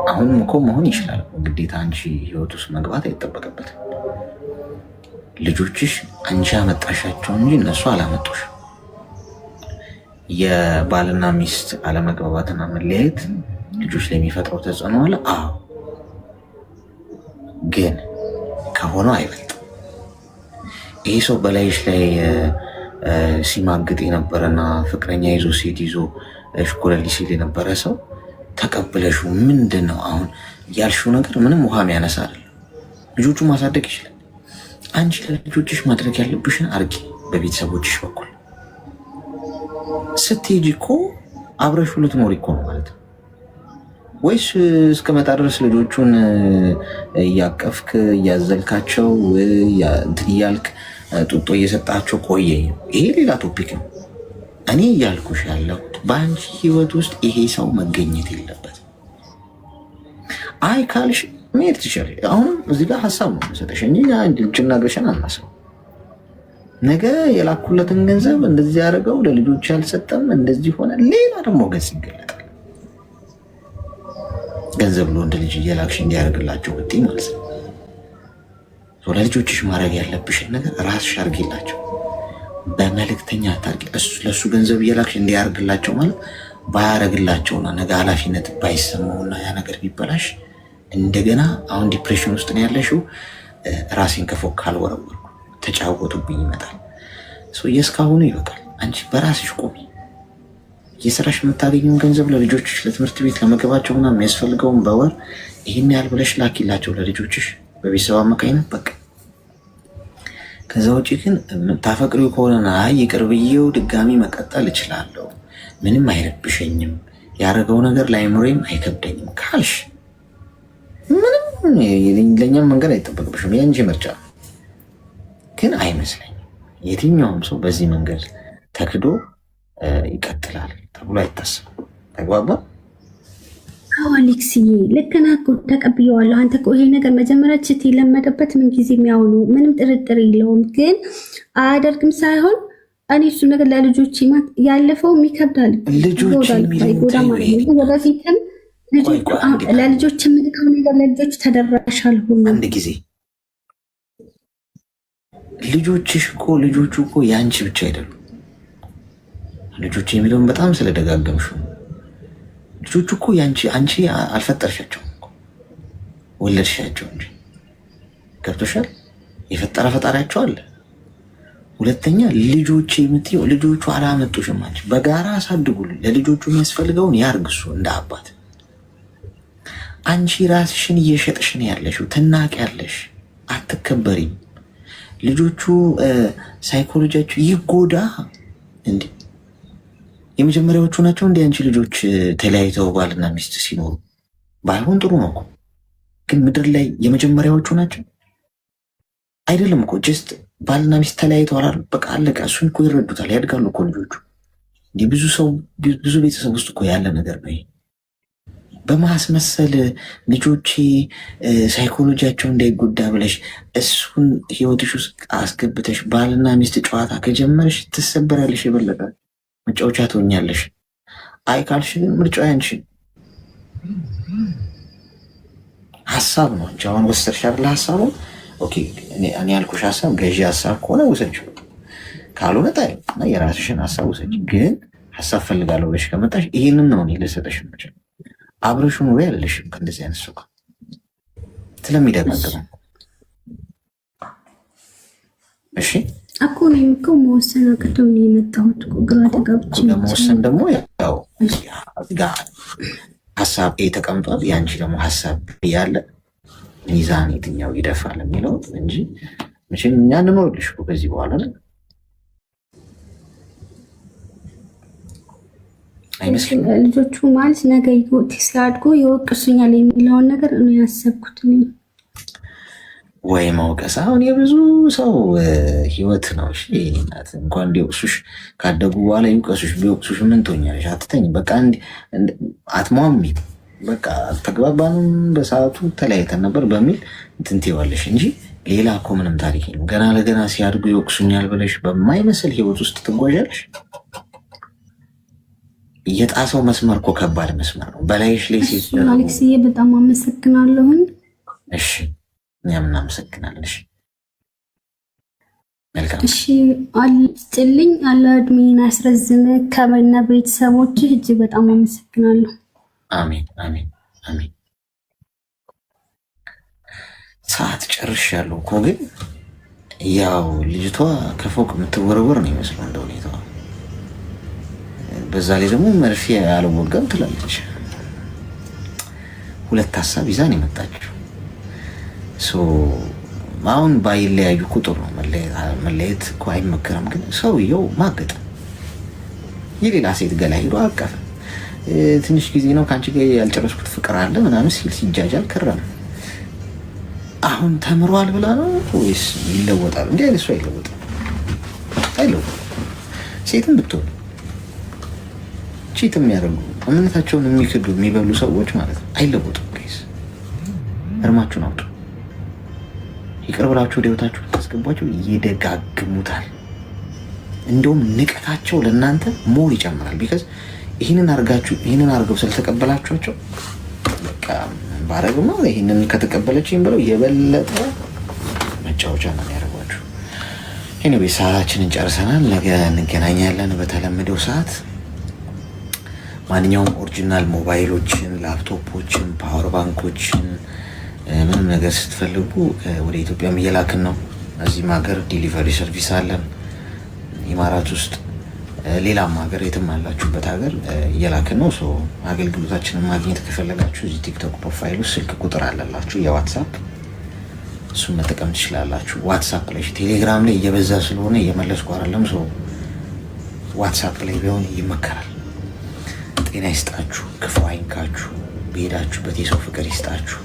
አሁንም እኮ መሆን ይችላል። ግዴታ አንቺ ህይወት ውስጥ መግባት አይጠበቅበትም። ልጆችሽ አንቺ አመጣሻቸው እንጂ እነሱ አላመጡሽ። የባልና ሚስት አለመግባባትና መለያየት ልጆች ላይ የሚፈጥረው ተጽዕኖ አለ። አዎ፣ ግን ከሆነው አይበልጥም። ይሄ ሰው በላይሽ ላይ ሲማግጥ የነበረና ፍቅረኛ ይዞ ሴት ይዞ ሽኮለሊ ሲል የነበረ ሰው ተቀብለሹ ምንድን ነው አሁን ያልሽው ነገር ምንም ውሃ የሚያነሳ አይደለም። ልጆቹ ማሳደግ ይችላል። አንቺ ለልጆችሽ ማድረግ ያለብሽን አርጊ። በቤተሰቦችሽ በኩል ስትሄጂ እኮ አብረሹ ልትኖሪ እኮ ነው ማለት ነው። ወይስ እስከመጣ ድረስ ልጆቹን እያቀፍክ እያዘልካቸው እያልክ ጡጦ እየሰጣቸው ቆየ? ይሄ ሌላ ቶፒክ ነው። እኔ እያልኩሽ ያለው በአንቺ ህይወት ውስጥ ይሄ ሰው መገኘት የለበትም። አይ ካልሽ መሄድ ትችላለሽ። አሁንም እዚህ ጋር ሀሳብ ነው ሰጠሽ እንጂ ልጅና ገሸን አናስብ። ነገ የላኩለትን ገንዘብ እንደዚህ ያደረገው ለልጆች ያልሰጠም እንደዚህ ሆነ፣ ሌላ ደግሞ ገጽ ይገለጣል። ገንዘብ ለወንድ ልጅ እየላክሽ እንዲያደርግላቸው ብትይ ማለት ነው። ለልጆችሽ ማድረግ ያለብሽን ነገር ራስሽ አድርጊላቸው። በመልእክተኛ አታርጊ። ለእሱ ገንዘብ እየላክሽ እንዲያደርግላቸው ማለት ባያደርግላቸውና ነገ ኃላፊነት ባይሰማውና ያ ነገር ቢበላሽ እንደገና አሁን ዲፕሬሽን ውስጥ ነው ያለሽው። ራሴን ከፎቅ ካልወረወርኩ ተጫወቱብኝ ይመጣል። የእስካሁኑ ይበቃል። አንቺ በራስሽ ቆሚ። የስራሽ የምታገኘውን ገንዘብ ለልጆችሽ ለትምህርት ቤት ለመገባቸው ምናምን የሚያስፈልገውን በወር ይህን ያህል ብለሽ ላኪላቸው ለልጆችሽ በቤተሰብ አማካኝነት በቃ። ከዛ ውጭ ግን ታፈቅሪው ከሆነ አይ ይቅር ብዬው ድጋሚ መቀጠል እችላለሁ፣ ምንም አይረብሸኝም፣ ያደረገው ነገር ለአይምሮዬም አይከብደኝም ካልሽ ምንም ለእኛም መንገድ አይጠበቅብሽም። የአንቺ ምርጫ ግን አይመስለኝም። የትኛውም ሰው በዚህ መንገድ ተክዶ ይቀጥላል ተብሎ አይታሰብም። ተግባባ? አሌክስዬ ልክ ነህ እኮ ተቀብዬዋለሁ። አንተ እኮ ይሄ ነገር መጀመሪያ ችት የለመደበት ምን ጊዜ የሚያውኑ ምንም ጥርጥር የለውም። ግን አያደርግም ሳይሆን እኔ እሱ ነገር ለልጆች ያለፈው ይከብዳል፣ ይጎዳ ማለት ነው። ወደፊትም ለልጆች የምልከው ነገር ለልጆች ተደራሽ አልሆነም። አንድ ጊዜ ልጆቹ እኮ የአንቺ ብቻ አይደሉም። ልጆች የሚለውን በጣም ስለደጋገምሹ ልጆቹ እኮ አንቺ አልፈጠርሻቸውም እኮ ወለድሻቸው እንጂ። ገብቶሻል? የፈጠረ ፈጣሪያቸው አለ። ሁለተኛ ልጆች የምትይው ልጆቹ አላመጡሽም። አንቺ በጋራ አሳድጉ። ለልጆቹ የሚያስፈልገውን ያርግሱ እንደ አባት። አንቺ ራስሽን እየሸጥሽ ነው ያለሽው። ትናቂያለሽ፣ አትከበሪም። ልጆቹ ሳይኮሎጂያቸው ይጎዳ እንዴ? የመጀመሪያዎቹ ናቸው እንደ አንቺ ልጆች ተለያይተው ባልና ሚስት ሲኖሩ ባይሆን ጥሩ ነው እኮ። ግን ምድር ላይ የመጀመሪያዎቹ ናቸው አይደለም እኮ። ጀስት ባልና ሚስት ተለያይተው አላሉ፣ በቃ አለቀ። እሱን እኮ ይረዱታል፣ ያድጋሉ እኮ ልጆቹ። እንዲህ ብዙ ቤተሰብ ውስጥ እኮ ያለ ነገር ነው። በማስመሰል ልጆቼ ሳይኮሎጂያቸው እንዳይጎዳ ብለሽ እሱን ህይወትሽ ውስጥ አስገብተሽ ባልና ሚስት ጨዋታ ከጀመርሽ ትሰበራለሽ። የበለጠ መጫወቻ ትሆኛለሽ። አይ ካልሽ ግን ምርጫው ያንቺ ሀሳብ ነው እንጂ አሁን ወሰድሽ አይደል ሀሳቡ። ኦኬ እኔ ያልኩሽ ሀሳብ ገዢ ሀሳብ ከሆነ ውሰጂው፣ ካልሆነ ታይ እና የራስሽን ሀሳብ ውሰጂ። ግን ሀሳብ ፈልጋለሁ ብለሽ ከመጣሽ ይሄንን ነው እኔ ልሰጠሽ የምችል። አብረሹ ኑሮ ያለሽም ከእንደዚህ አይነት ሰው ጋር ስለሚደጋግም እሺ እኮ እኔም እኮ መወሰን አቅቶኝ ነው የመጣሁት እኮ ግራ ተጋብቼ። ለመወሰን ደግሞ ያው ጋር ሀሳብ ተቀምጧል። ያንቺ ደግሞ ሀሳብ ያለ ሚዛን የትኛው ይደፋል የሚለው እንጂ መቼም እኛ እንኖርልሽ እኮ ከዚህ በኋላ ነው አይመስልም። ልጆቹ ማለት ነገ ሲያድጉ ይወቅሱኛል የሚለውን ነገር ነው ያሰብኩት። ወይ መውቀስ አሁን የብዙ ሰው ህይወት ነው። እሺ እናት እንኳን እንዲወቅሱሽ ካደጉ በኋላ ይውቀሱሽ። ቢወቅሱሽ ምን ትሆኛለሽ? አትተኝ በቃ አትሟሚ። በቃ አልተግባባንም፣ በሰዓቱ ተለያይተን ነበር በሚል እንትን ትይዋለሽ እንጂ ሌላ እኮ ምንም ታሪክ ነው። ገና ለገና ሲያድጉ ይወቅሱኛል ብለሽ በማይመስል ህይወት ውስጥ ትጓዣለሽ። የጣሰው መስመር እኮ ከባድ መስመር ነው። በላይሽ ላይ ሴት አሌክስዬ በጣም አመሰግናለሁኝ። እሺ እኛም እናመሰግናለን። እሺ መልካም። እሺ አልጥልኝ አለ እድሜን ያስረዝም ከበነ ቤተሰቦች እጅግ በጣም አመሰግናለሁ። አሜን አሜን አሜን። ሰዓት ጨርሻለሁ እኮ ግን ያው ልጅቷ ከፎቅ የምትወረወር ነው ይመስለው እንደ ሁኔታዋ። በዛ ላይ ደግሞ መርፌ አልወጋም ትላለች። ሁለት ሀሳብ ይዛን የመጣችው አሁን ባይለያዩ እኮ ጥሩ ነው። መለየት እኮ አይመከርም። ግን ሰውየው ማገጥ የሌላ ሴት ገላ ሄዶ አቀፈ። ትንሽ ጊዜ ነው ከአንቺ ጋር ያልጨረስኩት ፍቅር አለ ምናምን ሲል ሲጃጃል ከረም። አሁን ተምሯል ብላ ነው ወይስ ይለወጣል? እንዲህ አይነት ሰው አይለወጥም። ሴትም ብትሆን ቺት የሚያደርጉ እምነታቸውን የሚክዱ የሚበሉ ሰዎች ማለት ነው አይለወጡም። ጋይስ እርማችሁን አውጡ። ይቅር ብላችሁ ወደ ህይወታችሁ ታስገቧቸው፣ ይደጋግሙታል። እንደውም ንቀታቸው ለእናንተ ሞር ይጨምራል። ቢካዝ ይህንን አድርገው ስለተቀበላችኋቸው በቃ ባረግማ ይህንን ከተቀበለችኝ ብለው የበለጠ መጫወቻ ነው ያደርጓችሁ። ኤኒዌይ ሰዓታችንን ጨርሰናል። ነገ እንገናኛለን በተለመደው ሰዓት። ማንኛውም ኦሪጂናል ሞባይሎችን፣ ላፕቶፖችን፣ ፓወር ባንኮችን ምንም ነገር ስትፈልጉ ወደ ኢትዮጵያም እየላክን ነው። እዚህም ሀገር ዲሊቨሪ ሰርቪስ አለን። ኢማራት ውስጥ ሌላም ሀገር የትም አላችሁበት ሀገር እየላክን ነው። አገልግሎታችንን ማግኘት ከፈለጋችሁ እዚህ ቲክቶክ ፕሮፋይል ውስጥ ስልክ ቁጥር አለላችሁ የዋትሳፕ፣ እሱን መጠቀም ትችላላችሁ። ዋትሳፕ ላይ ቴሌግራም ላይ እየበዛ ስለሆነ እየመለስኩ አይደለም። ዋትሳፕ ላይ ቢሆን ይመከራል። ጤና ይስጣችሁ፣ ክፉ አይንካችሁ፣ በሄዳችሁበት የሰው ፍቅር ይስጣችሁ።